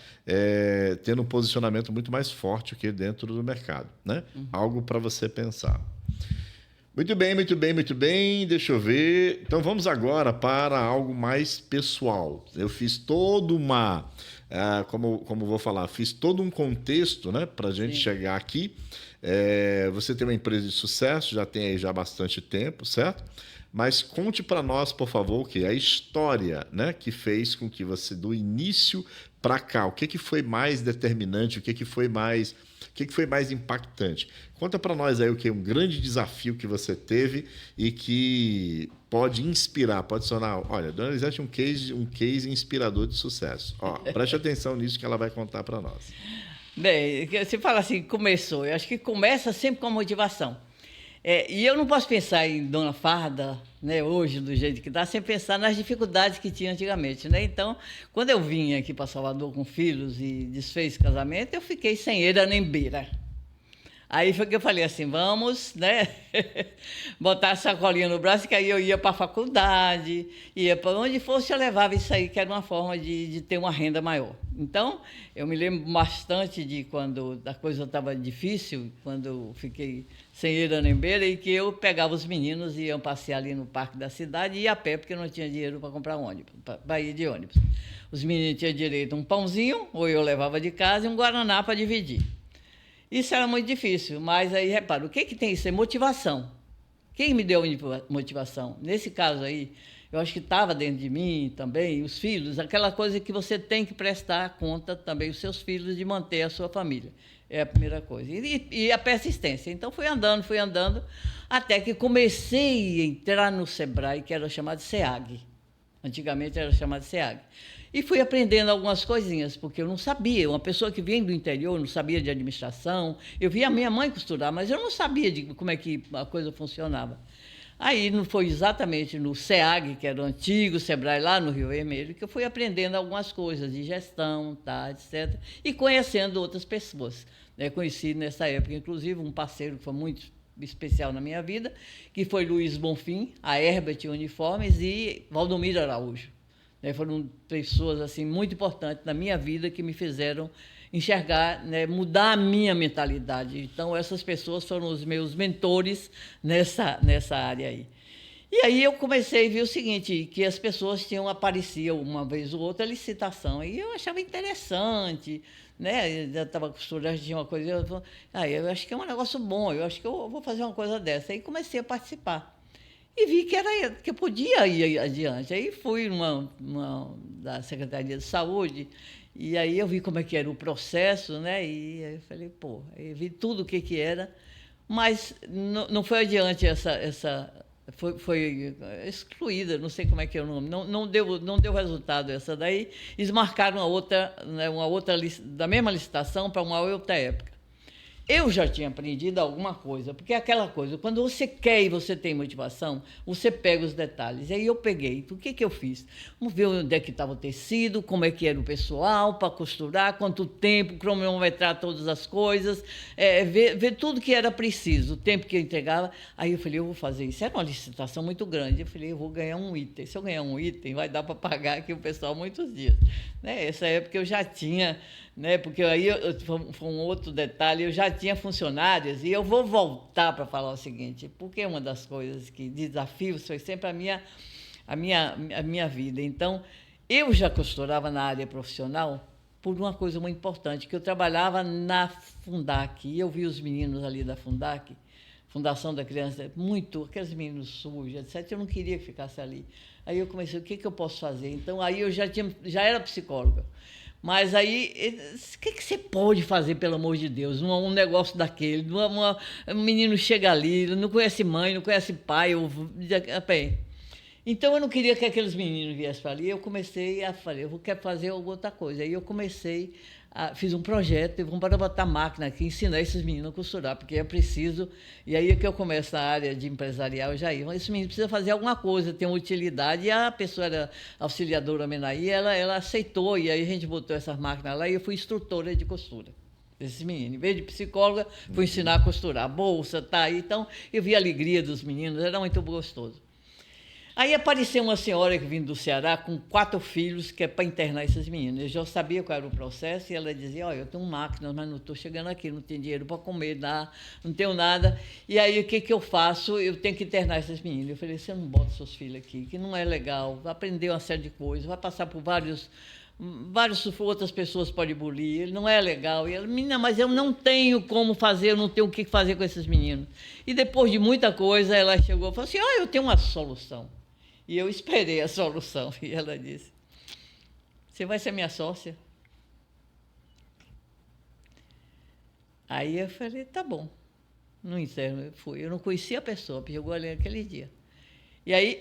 tendo um posicionamento muito mais forte dentro do mercado, né? Algo para você pensar. Muito bem. Deixa eu ver. Então, vamos agora para algo mais pessoal. Eu fiz toda uma... como vou falar? Fiz todo um contexto, né, para a gente chegar aqui. Você tem uma empresa de sucesso, já tem aí já bastante tempo, certo? Mas conte para nós, por favor, a história, né, que fez com que você, do início para cá, o que foi mais determinante, o que foi mais impactante? Conta para nós aí um grande desafio que você teve e que pode inspirar, pode sonar... Olha, a dona Elisete é um case inspirador de sucesso. Preste atenção nisso que ela vai contar para nós. Bem, você fala assim, começou. Eu acho que começa sempre com a motivação. E eu não posso pensar em Dona Farda, né, hoje, do jeito que está, sem pensar nas dificuldades que tinha antigamente. Né? Então, quando eu vim aqui para Salvador com filhos e desfez casamento, eu fiquei sem eira nem beira. Aí foi que eu falei assim, vamos, né, botar a sacolinha no braço, que aí eu ia para a faculdade, ia para onde fosse, eu levava isso aí, que era uma forma de ter uma renda maior. Então, eu me lembro bastante de quando a coisa estava difícil, quando eu fiquei sem eira nem beira, e que eu pegava os meninos e iam passear ali no parque da cidade e ia a pé, porque eu não tinha dinheiro para comprar ônibus, para ir de ônibus. Os meninos tinham direito a um pãozinho, ou eu levava de casa, e um guaraná para dividir. Isso era muito difícil, mas aí, repara, o que tem isso? É motivação. Quem me deu motivação? Nesse caso aí, eu acho que estava dentro de mim também, os filhos, aquela coisa que você tem que prestar conta também, os seus filhos, de manter a sua família. É a primeira coisa. E a persistência. Então, fui andando, até que comecei a entrar no Sebrae, que era chamado SEAG. Antigamente era chamado SEAG. E fui aprendendo algumas coisinhas, porque eu não sabia. Uma pessoa que vem do interior, não sabia de administração. Eu via a minha mãe costurar, mas eu não sabia de como é que a coisa funcionava. Aí não foi exatamente no SEAG, que era o antigo Sebrae, lá no Rio Vermelho, que eu fui aprendendo algumas coisas de gestão, tá, etc. E conhecendo outras pessoas. Conheci nessa época, inclusive, um parceiro que foi muito especial na minha vida, que foi Luiz Bonfim, a Herbert Uniformes e Valdomiro Araújo. Foram pessoas assim, muito importantes na minha vida que me fizeram enxergar, mudar a minha mentalidade. Então, essas pessoas foram os meus mentores nessa área aí. E aí eu comecei a ver o seguinte, que as pessoas apareciam uma vez ou outra licitação, e eu achava interessante, Eu estava costurando, tinha uma coisa, eu acho que é um negócio bom, eu acho que eu vou fazer uma coisa dessa. Aí comecei a participar. E vi que eu podia ir adiante. Aí fui da Secretaria de Saúde, e aí eu vi como é que era o processo, E aí eu falei, eu vi tudo o que era, mas não foi adiante foi excluída, não sei como é que é o nome, não deu resultado essa daí. Eles marcaram uma outra da mesma licitação para uma outra época. Eu já tinha aprendido alguma coisa, porque é aquela coisa, quando você quer e você tem motivação, você pega os detalhes. E aí eu peguei, o que eu fiz? Vamos ver onde é que estava o tecido, como é que era o pessoal para costurar, quanto tempo, cronometrar todas as coisas, ver tudo que era preciso, o tempo que eu entregava. Aí eu falei, eu vou fazer isso. Era uma licitação muito grande. Eu falei, eu vou ganhar um item. Se eu ganhar um item, vai dar para pagar aqui o pessoal muitos dias. Essa época eu já tinha... Porque aí foi um outro detalhe, eu já tinha funcionários, e eu vou voltar para falar o seguinte, porque uma das coisas que desafios foi sempre a minha vida. Então, eu já costurava na área profissional por uma coisa muito importante, que eu trabalhava na Fundac, e eu vi os meninos ali da Fundac, Fundação da Criança, aqueles meninos sujos, etc. Eu não queria que ficasse ali. Aí eu comecei, o que eu posso fazer? Então, aí eu já era psicóloga. Mas aí, o que você pode fazer, pelo amor de Deus? Um negócio daquele, um menino chega ali, não conhece mãe, não conhece pai. Então, eu não queria que aqueles meninos viessem para ali. Eu comecei a falar, eu quero fazer alguma outra coisa. Aí eu fiz um projeto, vamos para botar máquina aqui, ensinar esses meninos a costurar, porque é preciso. E aí é que eu começo na área de empresarial, já ia. Esse menino precisa fazer alguma coisa, tem uma utilidade. E a pessoa era auxiliadora Menaí, ela aceitou, e aí a gente botou essas máquinas lá, e eu fui instrutora de costura. Esse menino, em vez de psicóloga, fui ensinar a costurar. Bolsa, tá aí. Então, eu vi a alegria dos meninos, era muito gostoso. Aí apareceu uma senhora que vinha do Ceará com 4 filhos, que é para internar esses meninos. Eu já sabia qual era o processo, e ela dizia, olha, eu tenho máquinas, mas não estou chegando aqui, não tenho dinheiro para comer, não tenho nada. E aí, o que eu faço? Eu tenho que internar esses meninos. Eu falei, você não bota seus filhos aqui, que não é legal, vai aprender uma série de coisas, vai passar por várias outras pessoas podem bulir, ele não é legal. E ela, menina, mas eu não tenho como fazer, eu não tenho o que fazer com esses meninos. E depois de muita coisa, ela chegou e falou assim, eu tenho uma solução. E eu esperei a solução. E ela disse, você vai ser minha sócia? Aí eu falei, tá bom. No interno eu fui. Eu não conhecia a pessoa, chegou ali naquele dia. E aí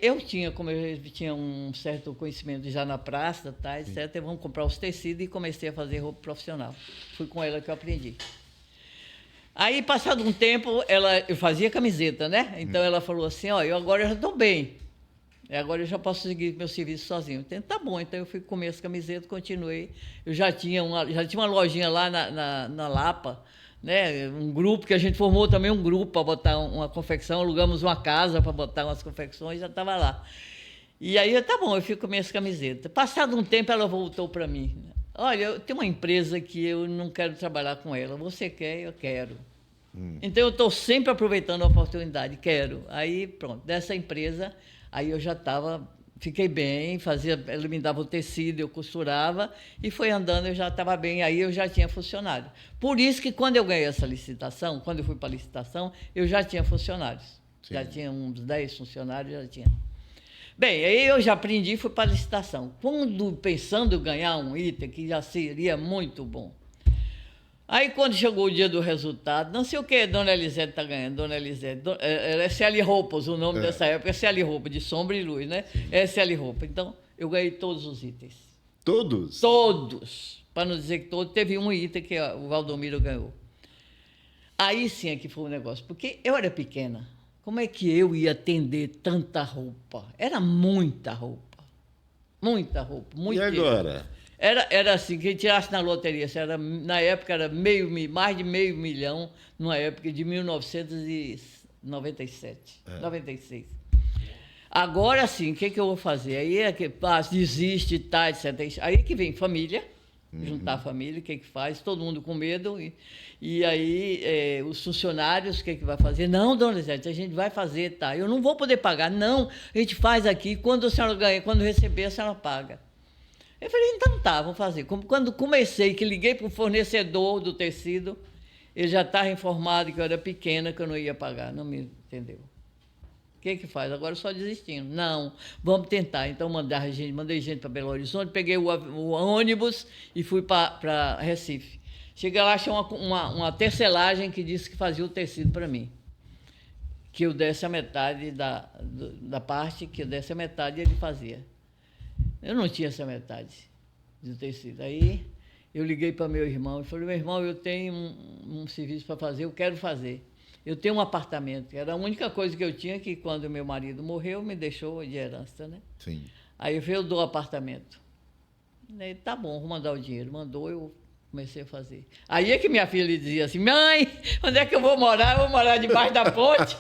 como eu tinha um certo conhecimento já na praça, tá, etc., vamos comprar os tecidos, e comecei a fazer roupa profissional. Fui com ela que eu aprendi. Aí, passado um tempo, eu fazia camiseta, Então ela falou assim, agora eu já estou bem. Agora eu já posso seguir meu serviço sozinho. Então, tá bom, então eu fui comer as camisetas, continuei. Eu já tinha uma lojinha lá na Lapa, um grupo, que a gente formou também um grupo para botar uma confecção, alugamos uma casa para botar umas confecções, já estava lá. E aí, tá bom, eu fui comer as camisetas. Passado um tempo, ela voltou para mim. Olha, eu tenho uma empresa que eu não quero trabalhar com ela. Você quer? Eu quero. Então, eu estou sempre aproveitando a oportunidade, quero. Aí, pronto, dessa empresa... Aí eu já fiquei bem, ela me dava o tecido, eu costurava, e foi andando, eu já estava bem, aí eu já tinha funcionário. Por isso que quando eu ganhei essa licitação, quando eu fui para a licitação, eu já tinha funcionários. Sim. Já tinha uns 10 funcionários, já tinha. Bem, aí eu já aprendi e fui para a licitação. Pensando em ganhar um item, que já seria muito bom. Aí, quando chegou o dia do resultado, não sei o que Dona Elisete está ganhando, Dona Elisete. Era SL Roupas, o nome dessa época, SL Roupa, de sombra e luz, né? SL Roupa. Então, eu ganhei todos os itens. Todos? Todos. Para não dizer que todos, teve um item que o Valdomiro ganhou. Aí sim é que foi um negócio, porque eu era pequena. Como é que eu ia atender tanta roupa? Era muita roupa. Muita roupa. Muito E agora? Era assim, quem tirasse na loteria, na época era mais de meio milhão, numa época de 1997, 96. Agora sim, o que eu vou fazer? Aí é que desiste, tá, etc. Aí é que vem família, juntar a família, o que faz? Todo mundo com medo. E aí os funcionários, o que vai fazer? Não, dona Elisete, a gente vai fazer, tá? Eu não vou poder pagar. Não, a gente faz aqui, quando a senhora ganhar, quando receber, a senhora paga. Eu falei, então tá, vou fazer. Quando comecei, que liguei para o fornecedor do tecido, ele já estava informado que eu era pequena, que eu não ia pagar, não me entendeu. O que faz? Agora só desistindo. Não, vamos tentar. Então mandei gente para Belo Horizonte, peguei o ônibus e fui para Recife. Cheguei lá, achei uma tecelagem que disse que fazia o tecido para mim. Que eu desse a metade da parte, que eu desse a metade, ele fazia. Eu não tinha essa metade do tecido. Aí eu liguei para meu irmão e falei, meu irmão, eu tenho um serviço para fazer, eu quero fazer. Eu tenho um apartamento, era a única coisa que eu tinha, que quando meu marido morreu, me deixou de herança, né? Sim. Aí eu falei, eu dou o apartamento. Ele, tá bom, vou mandar o dinheiro. Mandou, eu comecei a fazer. Aí é que minha filha dizia assim, mãe, onde é que eu vou morar? Eu vou morar debaixo da ponte.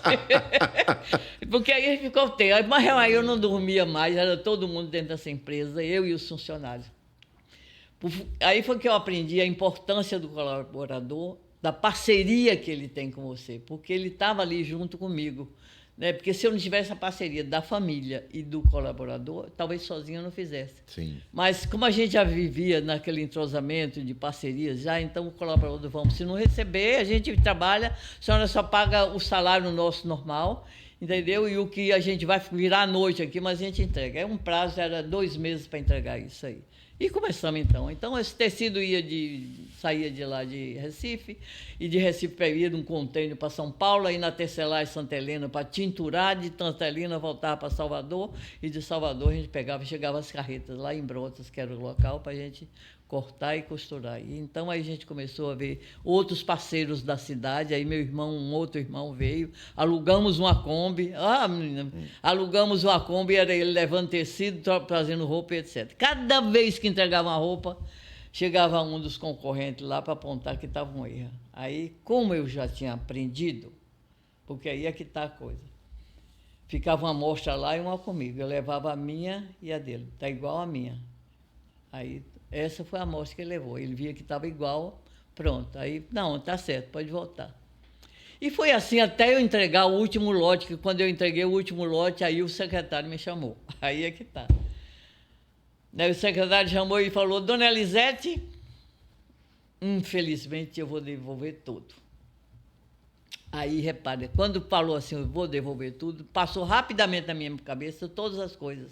Porque aí ficou o tempo. Mas aí eu não dormia mais, era todo mundo dentro dessa empresa, eu e os funcionários. Aí foi que eu aprendi a importância do colaborador, da parceria que ele tem com você, porque ele estava ali junto comigo. Né? Porque se eu não tivesse a parceria da família e do colaborador, talvez sozinho eu não fizesse. Sim. Mas como a gente já vivia naquele entrosamento de parcerias, já então o colaborador, vamos, se não receber, a gente trabalha, a senhora só paga o salário nosso normal, entendeu? E o que a gente vai virar à noite aqui, mas a gente entrega. Um prazo, era 2 meses para entregar isso aí. E começamos então. Então esse tecido saía de lá de Recife, e de Recife ia num container para São Paulo, aí na tecelagem Santa Helena para tinturar, de Santa Helena voltava para Salvador, e de Salvador a gente chegava as carretas lá em Brotas, que era o local, para a gente cortar e costurar. E então aí a gente começou a ver outros parceiros da cidade, aí um outro irmão veio, alugamos uma Kombi, menina, alugamos uma Kombi, era ele levando tecido, trazendo roupa, etc. Cada vez que entregava uma roupa, chegava um dos concorrentes lá para apontar que estava um erro. Aí, como eu já tinha aprendido, porque aí é que está a coisa, ficava uma amostra lá e uma comigo, eu levava a minha e a dele, está igual a minha. Aí, essa foi a amostra que ele levou. Ele via que estava igual, pronto. Aí, não, está certo, pode voltar. E foi assim até eu entregar o último lote, que quando eu entreguei o último lote, aí o secretário me chamou. Aí é que está. Daí o secretário chamou e falou, dona Elisete, infelizmente eu vou devolver tudo. Aí, repare, quando falou assim, eu vou devolver tudo, passou rapidamente na minha cabeça todas as coisas.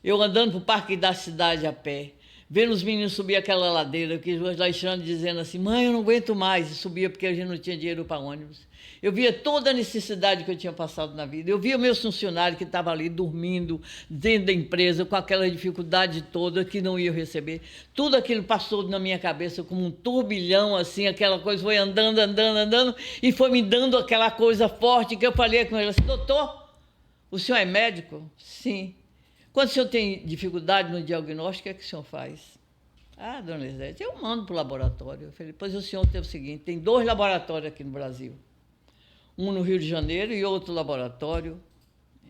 Eu andando para o parque da cidade a pé, vendo os meninos subir aquela ladeira, que o Alexandre dizendo assim, mãe, eu não aguento mais, e subia porque a gente não tinha dinheiro para ônibus. Eu via toda a necessidade que eu tinha passado na vida. Eu via meus funcionários que estavam ali dormindo dentro da empresa, com aquela dificuldade toda que não iam receber. Tudo aquilo passou na minha cabeça como um turbilhão, assim, aquela coisa foi andando, e foi me dando aquela coisa forte que eu falei com ele assim, doutor, o senhor é médico? Sim. Quando o senhor tem dificuldade no diagnóstico, o que o senhor faz? Ah, dona Elisete, eu mando para o laboratório. Eu falei, pois o senhor tem o seguinte, tem 2 laboratórios aqui no Brasil. Um no Rio de Janeiro e outro laboratório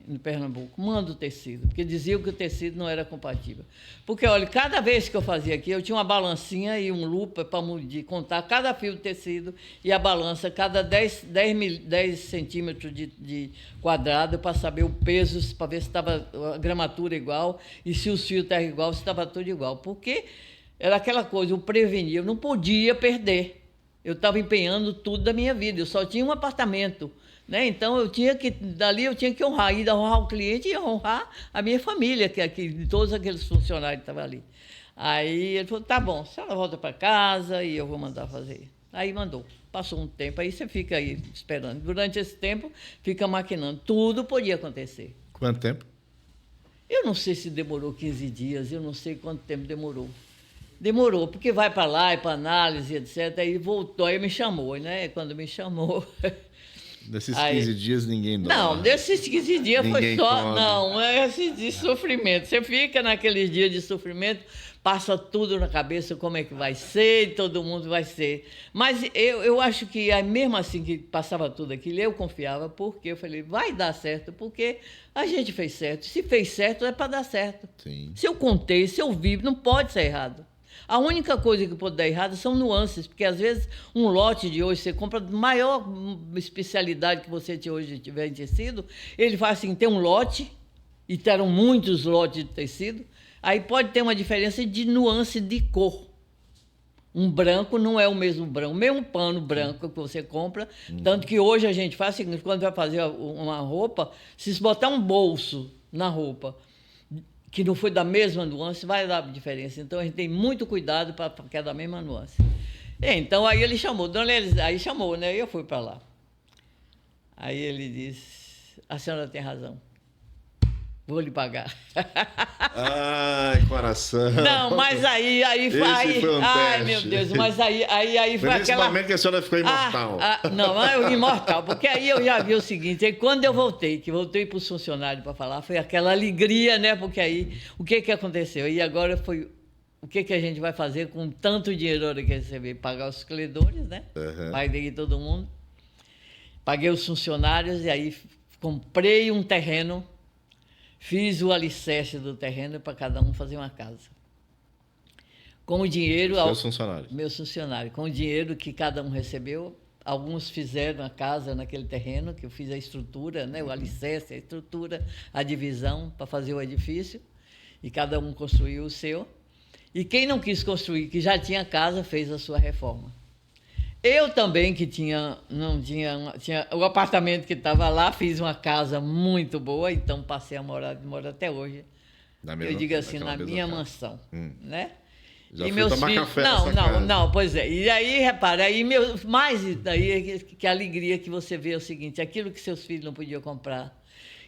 no Pernambuco. Manda o tecido, porque diziam que o tecido não era compatível. Porque, olha, cada vez que eu fazia aqui, eu tinha uma balancinha e um lupa para contar cada fio de tecido e a balança, cada 10 centímetros de quadrado, para saber o peso, para ver se estava a gramatura igual e se os fios estavam igual, se estava tudo igual. Porque era aquela coisa, eu prevenia, eu não podia perder. Eu estava empenhando tudo da minha vida, eu só tinha um apartamento. Né? Então, dali eu tinha que honrar, ainda honrar o cliente e honrar a minha família, todos aqueles funcionários que estavam ali. Aí ele falou, tá bom, a senhora volta para casa e eu vou mandar fazer. Aí mandou. Passou um tempo, aí você fica aí esperando. Durante esse tempo, fica maquinando. Tudo podia acontecer. Quanto tempo? Eu não sei se demorou 15 dias, eu não sei quanto tempo demorou. Demorou, porque vai para lá, para análise, etc. Aí voltou, aí me chamou, né? Quando me chamou... Desses 15 dias ninguém dorme. Não, desses 15 dias ninguém foi só... come. Não, é esse de sofrimento. Você fica naqueles dias de sofrimento, passa tudo na cabeça, como é que vai ser, todo mundo vai ser. Mas eu acho que, mesmo assim que passava tudo aquilo, eu confiava, porque eu falei, vai dar certo, porque a gente fez certo. Se fez certo, é para dar certo. Sim. Se eu contei, se eu vi, não pode ser errado. A única coisa que pode dar errado são nuances, porque às vezes um lote de hoje, você compra maior especialidade que você hoje tiver em tecido, ele faz assim, tem um lote, e terão muitos lotes de tecido, aí pode ter uma diferença de nuance de cor. Um branco não é o mesmo branco, o mesmo pano branco que você compra, tanto que hoje a gente faz o seguinte, quando vai fazer uma roupa, se botar um bolso na roupa, que não foi da mesma nuance, vai dar diferença. Então, a gente tem muito cuidado para que é da mesma nuance. Então, aí ele chamou, dona Elisa, aí chamou, né? E eu fui para lá. Aí ele disse, a senhora tem razão, vou lhe pagar. Ai, coração. Não, mas aí Esse foi um ai, teste. meu Deus, mas aí foi nesse aquela... momento que a senhora ficou imortal. Não, eu imortal, porque aí eu já vi o seguinte, aí quando eu voltei para os funcionários para falar, foi aquela alegria, né? Porque aí, o que aconteceu? E agora foi, o que a gente vai fazer com tanto dinheiro que receber? Pagar os credores, né? Uhum. Paguei todo mundo. Paguei os funcionários e aí comprei um terreno, fiz o alicerce do terreno para cada um fazer uma casa. Com o dinheiro... Seus funcionários. Meus funcionários. Com o dinheiro que cada um recebeu, alguns fizeram a casa naquele terreno, que eu fiz a estrutura, né? O alicerce, a estrutura, a divisão para fazer o edifício, e cada um construiu o seu. E quem não quis construir, que já tinha casa, fez a sua reforma. Eu também, que tinha o apartamento que estava lá, fiz uma casa muito boa, então passei a morar até hoje. Eu digo assim, na minha mansão, né? Já e fui tomar filhos, café nessa casa. Não, pois é. E aí, repara, mais daí que a alegria que você vê é o seguinte, aquilo que seus filhos não podiam comprar,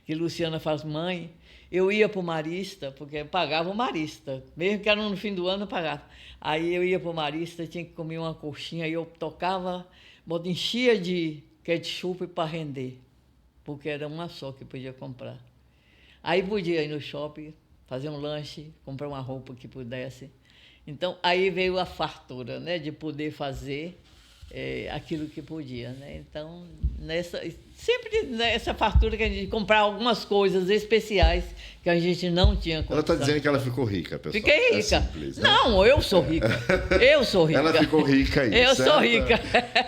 que Luciana faz, mãe, eu ia para o Marista, porque eu pagava o Marista, mesmo que era no fim do ano, eu pagava. Aí eu ia para o Marista, tinha que comer uma coxinha, aí eu tocava, enchia de ketchup para render, porque era uma só que podia comprar. Aí podia ir no shopping, fazer um lanche, comprar uma roupa que pudesse. Então, aí veio a fartura, né, de poder fazer aquilo que podia, né? Então, sempre nessa fartura que a gente comprar algumas coisas especiais que a gente não tinha condição. Ela está dizendo que ela ficou rica, pessoal. Fiquei rica. É simples, né? Não, eu sou rica. Eu sou rica. Ela ficou rica aí, Eu certo? sou rica.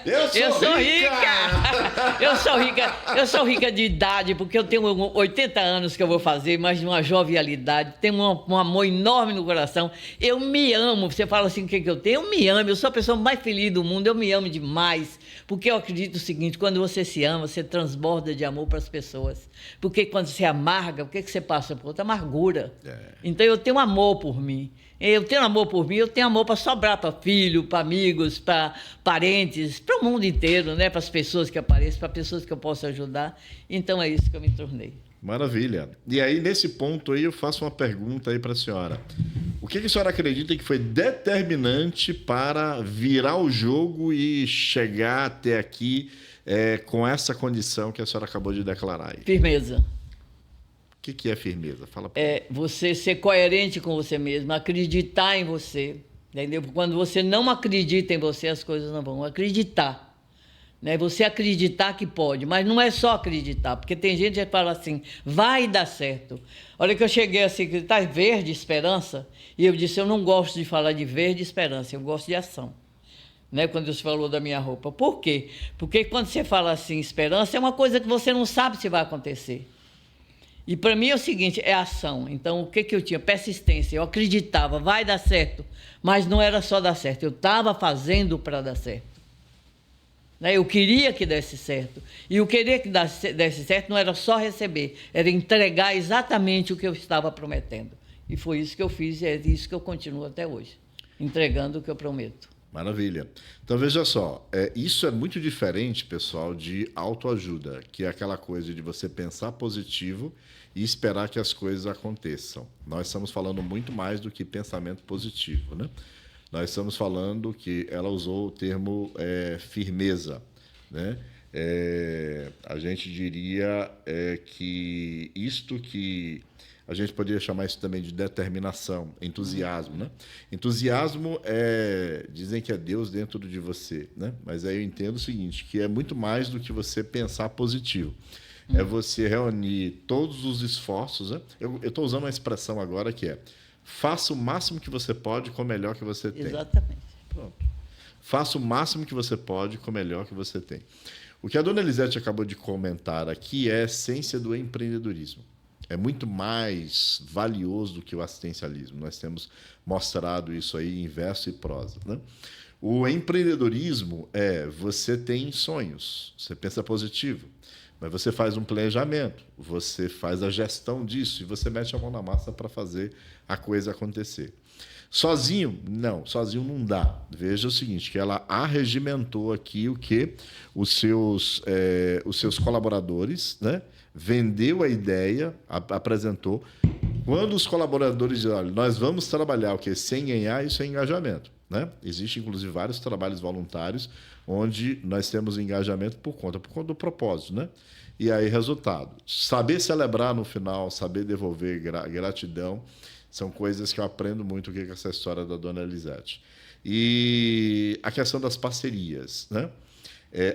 Eu sou rica! Eu sou rica. Eu sou rica de idade, porque eu tenho 80 anos que eu vou fazer, mas de uma jovialidade, tenho um amor enorme no coração. Eu me amo. Você fala assim, o que eu tenho? Eu me amo. Eu sou a pessoa mais feliz do mundo. Eu me amo demais. Porque eu acredito o seguinte, quando você se ama, você transborda de amor para as pessoas. Porque quando você amarga, o que você passa por outra? Amargura. Então eu tenho amor por mim. Eu tenho amor por mim, eu tenho amor para sobrar para filho, para amigos, para parentes, para o mundo inteiro, né? Para as pessoas que aparecem, para pessoas que eu posso ajudar. Então é isso que eu me tornei. Maravilha. E aí, nesse ponto aí, eu faço uma pergunta aí para a senhora. O que a senhora acredita que foi determinante para virar o jogo e chegar até aqui com essa condição que a senhora acabou de declarar aí? Firmeza. O que é firmeza? Fala pra É você ser coerente com você mesmo, acreditar em você, entendeu? Quando você não acredita em você, as coisas não vão. Acreditar. Né? Você acreditar que pode, mas não é só acreditar, porque tem gente que fala assim, vai dar certo. Olha que eu cheguei assim, que está verde esperança, e eu disse, eu não gosto de falar de verde esperança, eu gosto de ação. Né? Quando você falou da minha roupa. Por quê? Porque quando você fala assim, esperança, é uma coisa que você não sabe se vai acontecer. E para mim é o seguinte, é ação. Então, o que eu tinha? Persistência. Eu acreditava, vai dar certo, mas não era só dar certo, eu estava fazendo para dar certo. né? Eu queria que desse certo. E o querer que desse certo não era só receber, era entregar exatamente o que eu estava prometendo. E foi isso que eu fiz e é isso que eu continuo até hoje, entregando o que eu prometo. Maravilha. Então, veja só, isso é muito diferente, pessoal, de autoajuda, que é aquela coisa de você pensar positivo e esperar que as coisas aconteçam. Nós estamos falando muito mais do que pensamento positivo, né? Nós estamos falando que ela usou o termo firmeza, né? A gente diria que isto que a gente poderia chamar isso também de determinação, entusiasmo, né? Entusiasmo dizem que é Deus dentro de você, né? Mas aí eu entendo o seguinte, que é muito mais do que você pensar positivo. É você reunir todos os esforços, né? Eu estou usando uma expressão agora que faça o máximo que você pode com o melhor que você tem. Exatamente. Pronto. Faça o máximo que você pode com o melhor que você tem. O que a dona Elisete acabou de comentar aqui é a essência do empreendedorismo. É muito mais valioso do que o assistencialismo. Nós temos mostrado isso aí em verso e prosa, né? O empreendedorismo você tem sonhos, você pensa positivo, mas você faz um planejamento, você faz a gestão disso e você mete a mão na massa para fazer a coisa acontecer. Sozinho? Não, sozinho não dá. Veja o seguinte, que ela arregimentou aqui o que os seus colaboradores, né? Vendeu a ideia, apresentou. Quando os colaboradores dizem, olha, nós vamos trabalhar o quê? Sem ganhar, isso é engajamento, né? Existem, inclusive, vários trabalhos voluntários onde nós temos engajamento por conta do propósito, né? E aí, resultado. Saber celebrar no final, saber devolver gratidão, são coisas que eu aprendo muito com essa história da dona Elisete. E a questão das parcerias, né?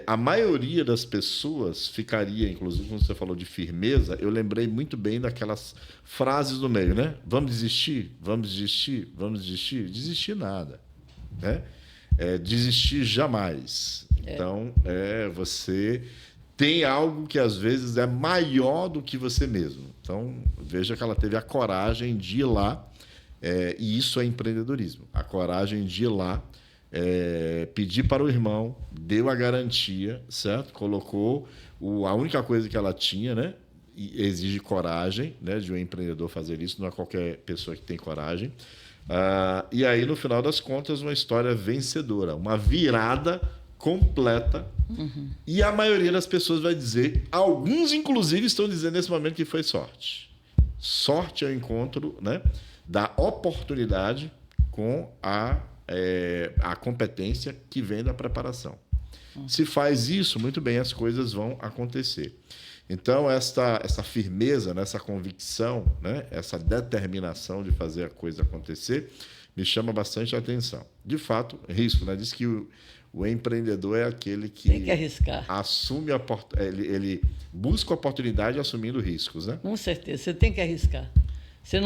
A maioria das pessoas ficaria, inclusive, quando você falou de firmeza, eu lembrei muito bem daquelas frases no meio, né? Vamos desistir? Vamos desistir? Vamos desistir? Desistir nada, né? Desistir jamais. Então, você tem algo que, às vezes, é maior do que você mesmo. Então, veja que ela teve a coragem de ir lá, e isso é empreendedorismo. A coragem de ir lá, pedir para o irmão, deu a garantia, certo? Colocou a única coisa que ela tinha, né? E exige coragem, né, de um empreendedor fazer isso, não é qualquer pessoa que tem coragem. E aí, no final das contas, uma história vencedora, uma virada completa. Uhum. E a maioria das pessoas vai dizer, alguns inclusive estão dizendo nesse momento que foi sorte. Sorte é o encontro, né, da oportunidade com a competência que vem da preparação. Se faz isso, muito bem, as coisas vão acontecer. Então, essa firmeza, né, essa convicção, né, essa determinação de fazer a coisa acontecer, me chama bastante a atenção. De fato, risco, né? Diz que o empreendedor é aquele que tem que arriscar. Assume ele busca a oportunidade assumindo riscos, né? Com certeza, você tem que arriscar. Você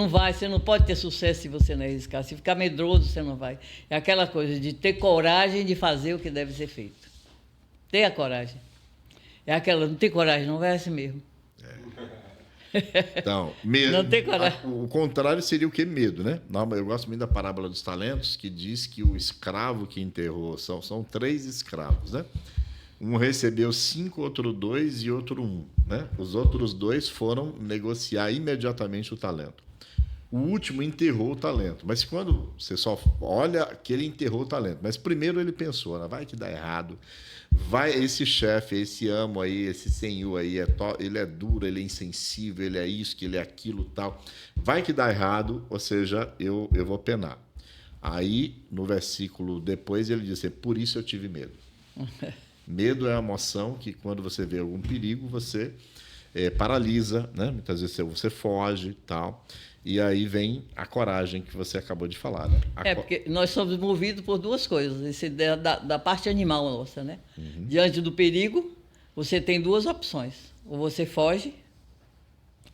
não pode ter sucesso se você não arriscar. Se ficar medroso, você não vai. É aquela coisa de ter coragem de fazer o que deve ser feito. Tenha coragem. É aquela, não tem coragem, não vai assim mesmo. Então, medo. Não tem coragem. O contrário seria o que? Medo, né? Não, eu gosto muito da parábola dos talentos, que diz que o escravo que enterrou, são 3 escravos, né? Um recebeu 5, outro 2 e outro 1, né? Os outros 2 foram negociar imediatamente o talento. O último enterrou o talento, mas quando você só olha que ele enterrou o talento, mas primeiro ele pensou, né? Vai que dá errado, vai esse chefe, esse amo aí, esse senhor aí, ele é duro, ele é insensível, ele é isso, ele é aquilo, tal, vai que dá errado, ou seja, eu vou penar. Aí, no versículo depois, ele diz assim, por isso eu tive medo. Medo é a emoção que, quando você vê algum perigo, você paralisa, né? Muitas vezes você foge, tal. E aí vem a coragem que você acabou de falar, né? Porque nós somos movidos por 2 coisas, esse da parte animal nossa, né? Uhum. Diante do perigo, você tem 2 opções. Ou você foge,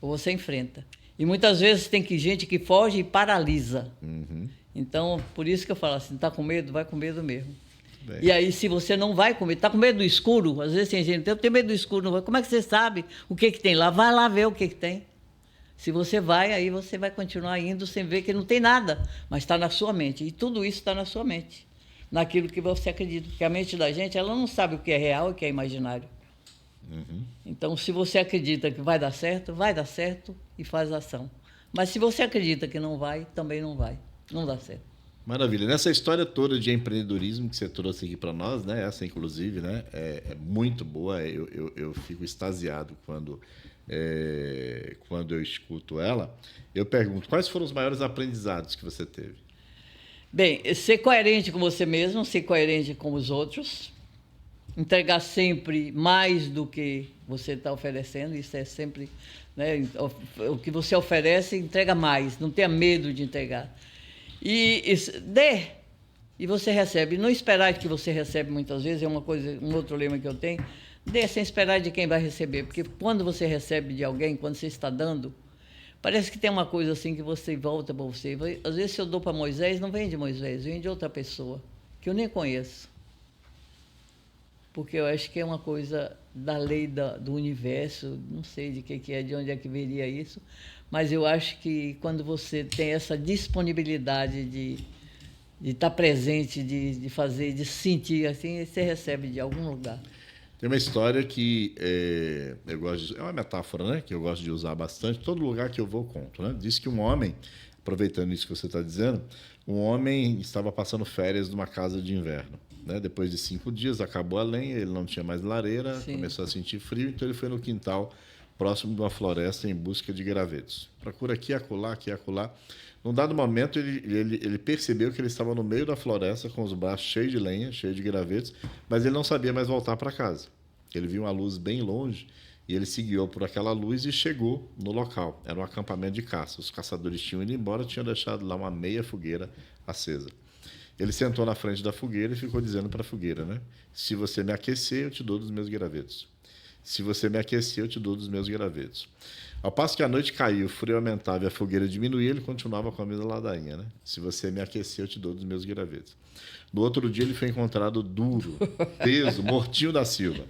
ou você enfrenta. E muitas vezes tem gente que foge e paralisa. Uhum. Então, por isso que eu falo assim, está com medo? Vai com medo mesmo. Bem. E aí, se você não vai com medo, está com medo do escuro, às vezes tem gente, eu tenho medo do escuro, não vai. Como é que você sabe o que tem lá? Vai lá ver o que tem. Se você vai, aí você vai continuar indo sem ver que não tem nada, mas está na sua mente. E tudo isso está na sua mente. naquilo que você acredita. Porque a mente da gente, ela não sabe o que é real e o que é imaginário. Então, se você acredita que vai dar certo e faz ação. Mas se você acredita que não vai, também não vai. Não dá certo. Maravilha. Nessa história toda de empreendedorismo que você trouxe aqui para nós, né? Essa, inclusive, né? É muito boa. Eu fico extasiado quando eu escuto ela. Eu pergunto, quais foram os maiores aprendizados que você teve? Bem, ser coerente com você mesmo, ser coerente com os outros, entregar sempre mais do que você está oferecendo, isso é sempre, né, o que você oferece, entrega mais, não tenha medo de entregar. E dê, e você recebe. Não esperar que você recebe muitas vezes, é um outro lema que eu tenho, dê sem esperar de quem vai receber, porque quando você recebe de alguém, quando você está dando, parece que tem uma coisa assim que você volta para você. Às vezes, se eu dou para Moisés, não vem de Moisés, vem de outra pessoa, que eu nem conheço. Porque eu acho que é uma coisa da lei do universo, não sei de que é, de onde é que viria isso, mas eu acho que quando você tem essa disponibilidade de estar presente, de fazer, de sentir assim, você recebe de algum lugar. Tem uma história que eu gosto é uma metáfora, né, que eu gosto de usar bastante. Todo lugar que eu vou, conto, né? Diz que um homem, aproveitando isso que você está dizendo, um homem estava passando férias numa casa de inverno. Né? Depois de 5 dias, acabou a lenha, ele não tinha mais lareira, Sim. Começou a sentir frio, então ele foi no quintal, próximo de uma floresta, em busca de gravetos. Procura aqui, acolá, aqui, acolá. Num dado momento, ele percebeu que ele estava no meio da floresta, com os braços cheios de lenha, cheios de gravetos, mas ele não sabia mais voltar para casa. Ele viu uma luz bem longe e ele se guiou por aquela luz e chegou no local. Era um acampamento de caça. Os caçadores tinham ido embora, tinham deixado lá uma meia fogueira acesa. Ele sentou na frente da fogueira e ficou dizendo para a fogueira, né? Se você me aquecer, eu te dou dos meus gravetos. Se você me aquecer, eu te dou dos meus gravetos. Ao passo que a noite caiu, o frio aumentava e a fogueira diminuía, ele continuava com a mesma ladainha, né? Se você me aquecer, eu te dou dos meus gravetos. No outro dia, ele foi encontrado duro, teso, mortinho da Silva.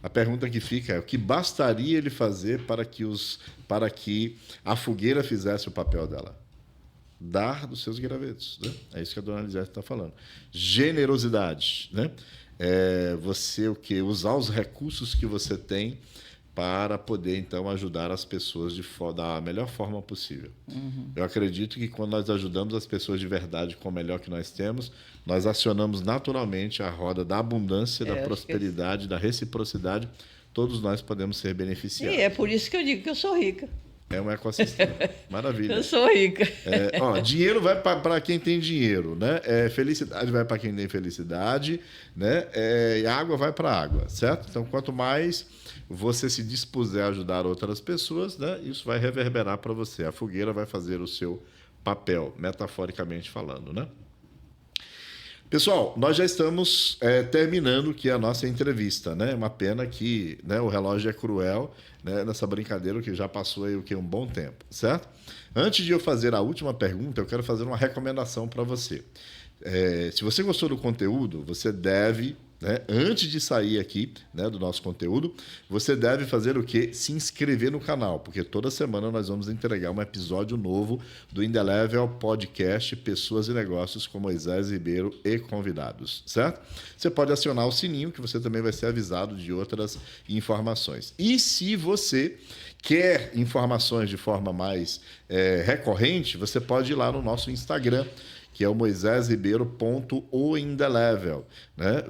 A pergunta que fica é: o que bastaria ele fazer para que a fogueira fizesse o papel dela? Dar dos seus gravetos, né? É isso que a dona Lisete está falando. Generosidade, né? Você usar os recursos que você tem para poder, então, ajudar as pessoas da melhor forma possível. Eu acredito que quando nós ajudamos as pessoas de verdade com o melhor que nós temos, nós acionamos naturalmente a roda da abundância, da prosperidade, da reciprocidade. Todos nós podemos ser beneficiados. E é por isso que eu digo que eu sou rica. É um ecossistema. Maravilha. Eu sou rica. Dinheiro vai para quem tem dinheiro, né? Felicidade vai para quem tem felicidade, né? E água vai para a água, certo? Então, quanto mais você se dispuser a ajudar outras pessoas, né? Isso vai reverberar para você. A fogueira vai fazer o seu papel, metaforicamente falando, né? Pessoal, nós já estamos terminando aqui a nossa entrevista, né? Uma pena que, né, o relógio é cruel, né, nessa brincadeira que já passou aí um bom tempo, certo? Antes de eu fazer a última pergunta, eu quero fazer uma recomendação para você. Se você gostou do conteúdo, você deve, né, antes de sair aqui, né, do nosso conteúdo, você deve fazer o quê? Se inscrever no canal, porque toda semana nós vamos entregar um episódio novo do Indelevel Podcast Pessoas e Negócios com Moisés Ribeiro e convidados, certo? Você pode acionar o sininho, que você também vai ser avisado de outras informações. E se você quer informações de forma mais recorrente, você pode ir lá no nosso Instagram, que é o moisesribeiro.oindelevel, né?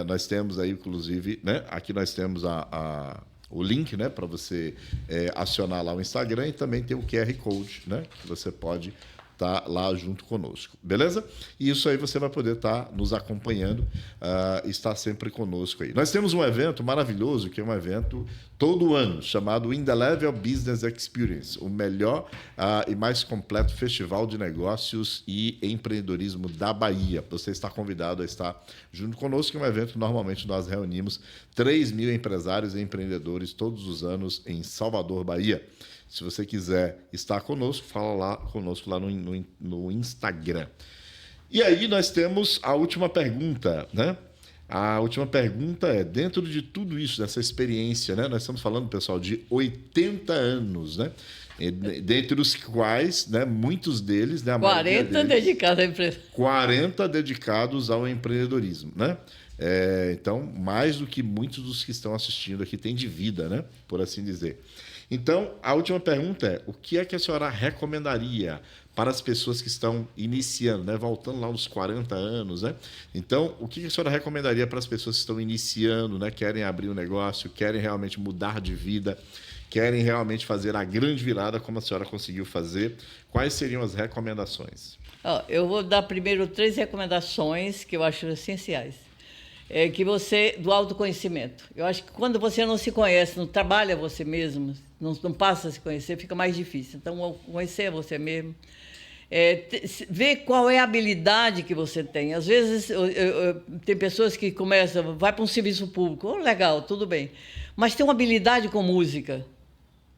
Nós temos aí, inclusive, né? Aqui nós temos o link, né? Para você acionar lá o Instagram, e também tem o QR Code, né? Que você pode estar lá junto conosco, beleza? E isso aí você vai poder estar nos acompanhando, estar sempre conosco aí. Nós temos um evento maravilhoso, que é um evento todo ano, chamado Indelevel Business Experience, o melhor e mais completo festival de negócios e empreendedorismo da Bahia. Você está convidado a estar junto conosco, que é um evento que normalmente nós reunimos 3.000 empresários e empreendedores todos os anos em Salvador, Bahia. Se você quiser estar conosco, fala lá conosco lá no Instagram. E aí nós temos a última pergunta, né? A última pergunta é: dentro de tudo isso, dessa experiência, né? Nós estamos falando, pessoal, de 80 anos, né? dentre os quais, né, muitos deles, né, a maioria 40 deles, dedicados à empresa. 40 dedicados ao empreendedorismo, né? Então, mais do que muitos dos que estão assistindo aqui têm de vida, né? Por assim dizer. Então, a última pergunta é: o que é que a senhora recomendaria para as pessoas que estão iniciando, né? Voltando lá nos 40 anos, né? Então, o que a senhora recomendaria para as pessoas que estão iniciando, né? Querem abrir um negócio, querem realmente mudar de vida, querem realmente fazer a grande virada como a senhora conseguiu fazer? Quais seriam as recomendações? Eu vou dar primeiro 3 recomendações que eu acho essenciais. Que você, do autoconhecimento. Eu acho que quando você não se conhece, não trabalha você mesmo, não passa a se conhecer, fica mais difícil. Então, conhecer você mesmo. Ver qual é a habilidade que você tem. Às vezes, tem pessoas que começam, vai para um serviço público, legal, tudo bem, mas tem uma habilidade com música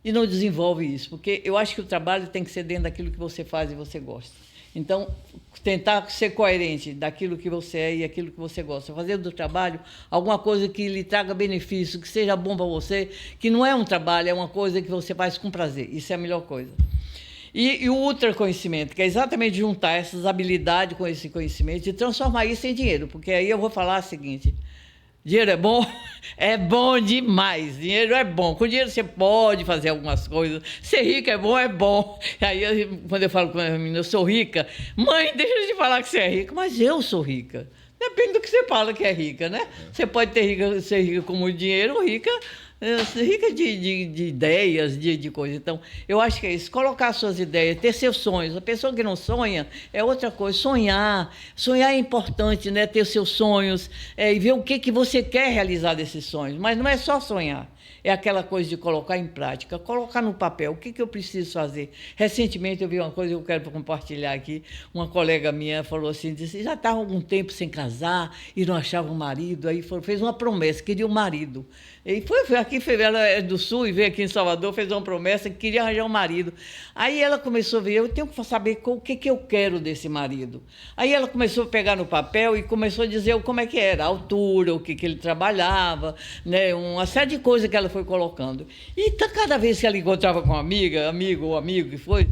e não desenvolve isso, porque eu acho que o trabalho tem que ser dentro daquilo que você faz e você gosta. Então, tentar ser coerente daquilo que você é e aquilo que você gosta. Fazer do trabalho alguma coisa que lhe traga benefício, que seja bom para você, que não é um trabalho, é uma coisa que você faz com prazer. Isso é a melhor coisa. E o ultraconhecimento, que é exatamente juntar essas habilidades com esse conhecimento e transformar isso em dinheiro. Porque aí eu vou falar o seguinte: dinheiro é bom? É bom demais. Dinheiro é bom. Com dinheiro você pode fazer algumas coisas. Ser rico é bom, é bom. Aí, quando eu falo com a menina, eu sou rica. Mãe, deixa de falar que você é rica. Mas eu sou rica. Depende do que você fala que é rica, né? Você pode ser rica com muito dinheiro ou rica de ideias, de coisas. Então, eu acho que é isso. Colocar suas ideias, ter seus sonhos. A pessoa que não sonha é outra coisa. Sonhar é importante, né? Ter seus sonhos e ver o que você quer realizar desses sonhos. Mas não é só sonhar. É aquela coisa de colocar em prática, colocar no papel. O que eu preciso fazer? Recentemente eu vi uma coisa que eu quero compartilhar aqui. Uma colega minha falou assim, disse, já estava algum tempo sem casar e não achava um marido. Aí fez uma promessa, queria um marido. E foi aqui, ela é do Sul e veio aqui em Salvador, fez uma promessa que queria arranjar um marido. Aí ela começou a ver, eu tenho que saber o que eu quero desse marido. Aí ela começou a pegar no papel e começou a dizer como é que era, a altura, o que ele trabalhava, né, uma série de coisas que ela foi colocando. E cada vez que ela encontrava com uma amiga, amigo que foi,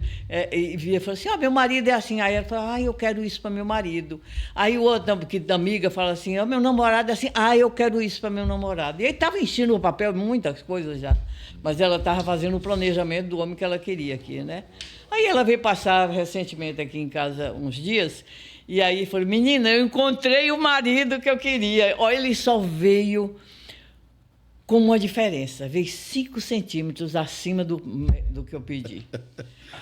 e via, falou assim, meu marido é assim. Aí ela falou, eu quero isso para meu marido. Aí o outro, da amiga, fala assim, meu namorado é assim, eu quero isso para meu namorado. E aí estava enchendo o papel muitas coisas já, mas ela estava fazendo o planejamento do homem que ela queria aqui, né? Aí ela veio passar recentemente aqui em casa uns dias, e aí falou, menina, eu encontrei o marido que eu queria. Olha, ele só veio com uma diferença, veio 5 centímetros acima do que eu pedi.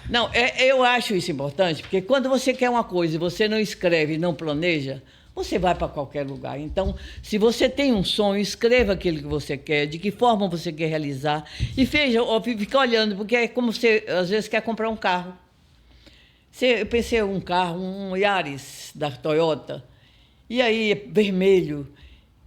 Não, eu acho isso importante, porque quando você quer uma coisa e você não escreve e não planeja, você vai para qualquer lugar. Então, se você tem um sonho, escreva aquilo que você quer, de que forma você quer realizar. E veja, fica olhando, porque é como você, às vezes, quer comprar um carro. Eu pensei um carro, um Yaris da Toyota, e aí, vermelho.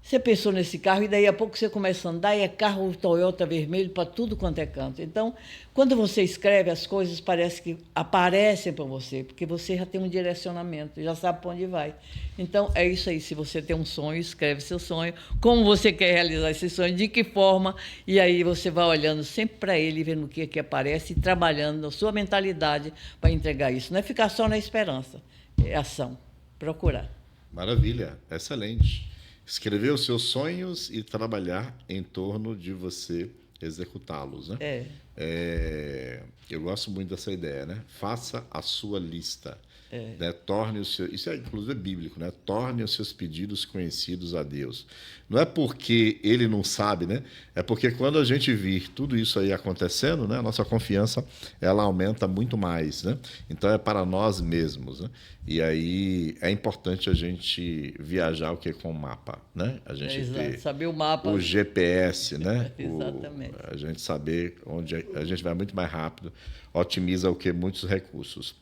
Você pensou nesse carro e daí a pouco você começa a andar e é carro Toyota vermelho para tudo quanto é canto. Então, quando você escreve, as coisas parece que aparecem para você, porque você já tem um direcionamento, já sabe para onde vai. Então, é isso aí. Se você tem um sonho, escreve seu sonho, como você quer realizar esse sonho, de que forma, e aí você vai olhando sempre para ele, vendo o que aparece e trabalhando na sua mentalidade para entregar isso. Não é ficar só na esperança, é ação, procurar. Maravilha, excelente. Escrever os seus sonhos e trabalhar em torno de você executá-los, né? Eu gosto muito dessa ideia, né? Faça a sua lista. Né? Torne os seus, isso é inclusive bíblico, né? Torne os seus pedidos conhecidos a Deus. Não é porque ele não sabe, né? É porque quando a gente vir tudo isso aí acontecendo, né? A nossa confiança ela aumenta muito mais, né? Então é para nós mesmos, né? E aí é importante a gente viajar com o mapa, né? A gente ter saber o mapa, o GPS, né? Exatamente. A gente saber onde a gente vai muito mais rápido, otimiza muitos recursos.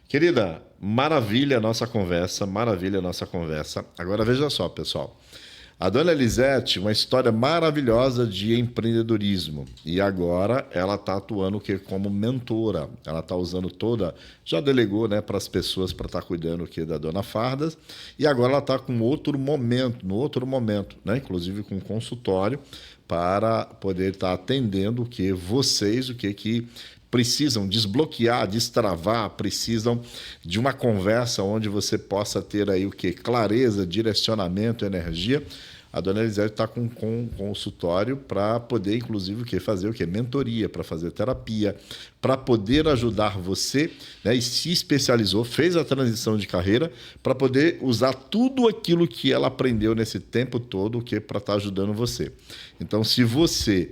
Querida, maravilha a nossa conversa, maravilha a nossa conversa. Agora veja só, pessoal. A dona Elisete, uma história maravilhosa de empreendedorismo. E agora ela está atuando como mentora. Ela está usando já delegou, né, para as pessoas para estar cuidando da dona Fardas. E agora ela está com no outro momento, né, inclusive com consultório, para poder estar atendendo vocês, que precisam desbloquear, destravar, precisam de uma conversa onde você possa ter aí o quê? Clareza, direcionamento, energia. A dona Elisete está com um consultório para poder, inclusive, fazer o quê? Mentoria, para fazer terapia, para poder ajudar você, né? E se especializou, fez a transição de carreira para poder usar tudo aquilo que ela aprendeu nesse tempo todo para estar ajudando você. Então, se você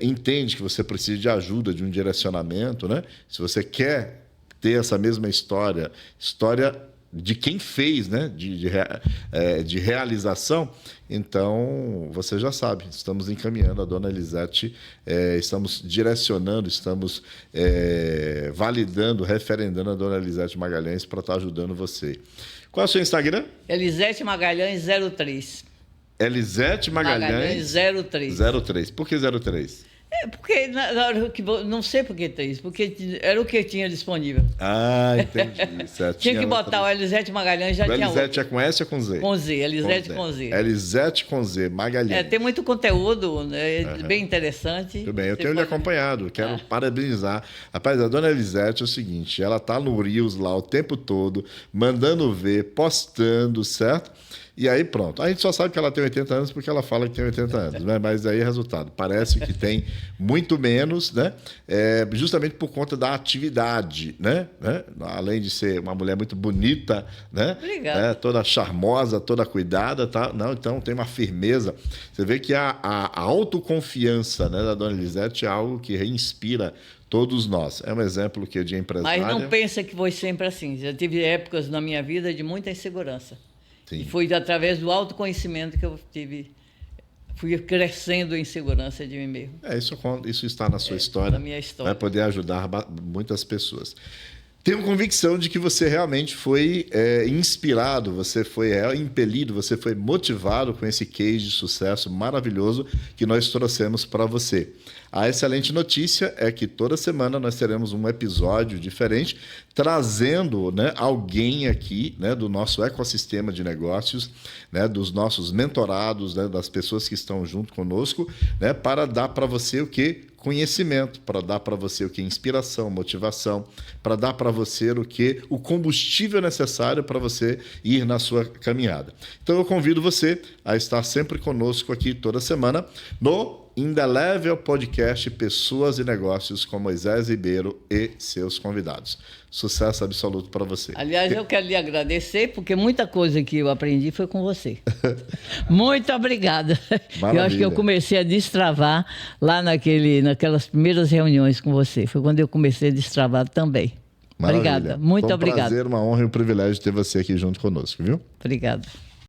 entende que você precisa de ajuda, de um direcionamento, né? Se você quer ter essa mesma história de quem fez, né? de realização, então você já sabe, estamos encaminhando a dona Elisete, estamos direcionando, estamos validando, referendando a dona Elisete Magalhães para estar ajudando você. Qual é o seu Instagram? Elisete Magalhães 03. Elisete Magalhães 03. 03. Por que 03? Porque na hora que não sei por que 3, porque era o que tinha disponível. Ah, entendi. Certo. Tinha que botar o Elisete Magalhães, já tinha outro. Elisete é com S ou com Z? Com Z, Elisete com Z. Elisete com Z, Magalhães. Tem muito conteúdo, né, bem interessante. Tudo bem, eu tenho lhe acompanhado, quero parabenizar. Rapaz, a dona Elisete é o seguinte, ela tá no Reels lá o tempo todo, mandando ver, postando, certo? E aí pronto. A gente só sabe que ela tem 80 anos porque ela fala que tem 80 anos, né? Mas aí é resultado. Parece que tem muito menos, né? Justamente por conta da atividade, né? Além de ser uma mulher muito bonita, né? Obrigada. Toda charmosa, toda cuidada, tá? Não, então tem uma firmeza. Você vê que a autoconfiança, né, da dona Elisete é algo que inspira todos nós. É um exemplo que de empresária. Mas não pensa que foi sempre assim. Já tive épocas na minha vida de muita insegurança. Sim. E foi através do autoconhecimento que eu fui crescendo em segurança de mim mesmo. Isso está na sua história. Na minha história. Vai poder ajudar muitas pessoas. Tenho convicção de que você realmente foi inspirado, você foi impelido, você foi motivado com esse case de sucesso maravilhoso que nós trouxemos para você. A excelente notícia é que toda semana nós teremos um episódio diferente, trazendo, né, alguém aqui, né, do nosso ecossistema de negócios, né, dos nossos mentorados, né, das pessoas que estão junto conosco, né, para dar para você o quê? Conhecimento, para dar para você o que? Inspiração, motivação, para dar para você o que? O combustível necessário para você ir na sua caminhada. Então eu convido você a estar sempre conosco aqui toda semana no Indelével Podcast Pessoas e Negócios com Moisés Ribeiro e seus convidados. Sucesso absoluto para você. Aliás, eu quero lhe agradecer, porque muita coisa que eu aprendi foi com você. Muito obrigada. Maravilha. Eu acho que eu comecei a destravar lá naquelas primeiras reuniões com você. Foi quando eu comecei a destravar também. Maravilha. Obrigada, muito obrigada. Foi um prazer, uma honra e um privilégio ter você aqui junto conosco, viu? Obrigada.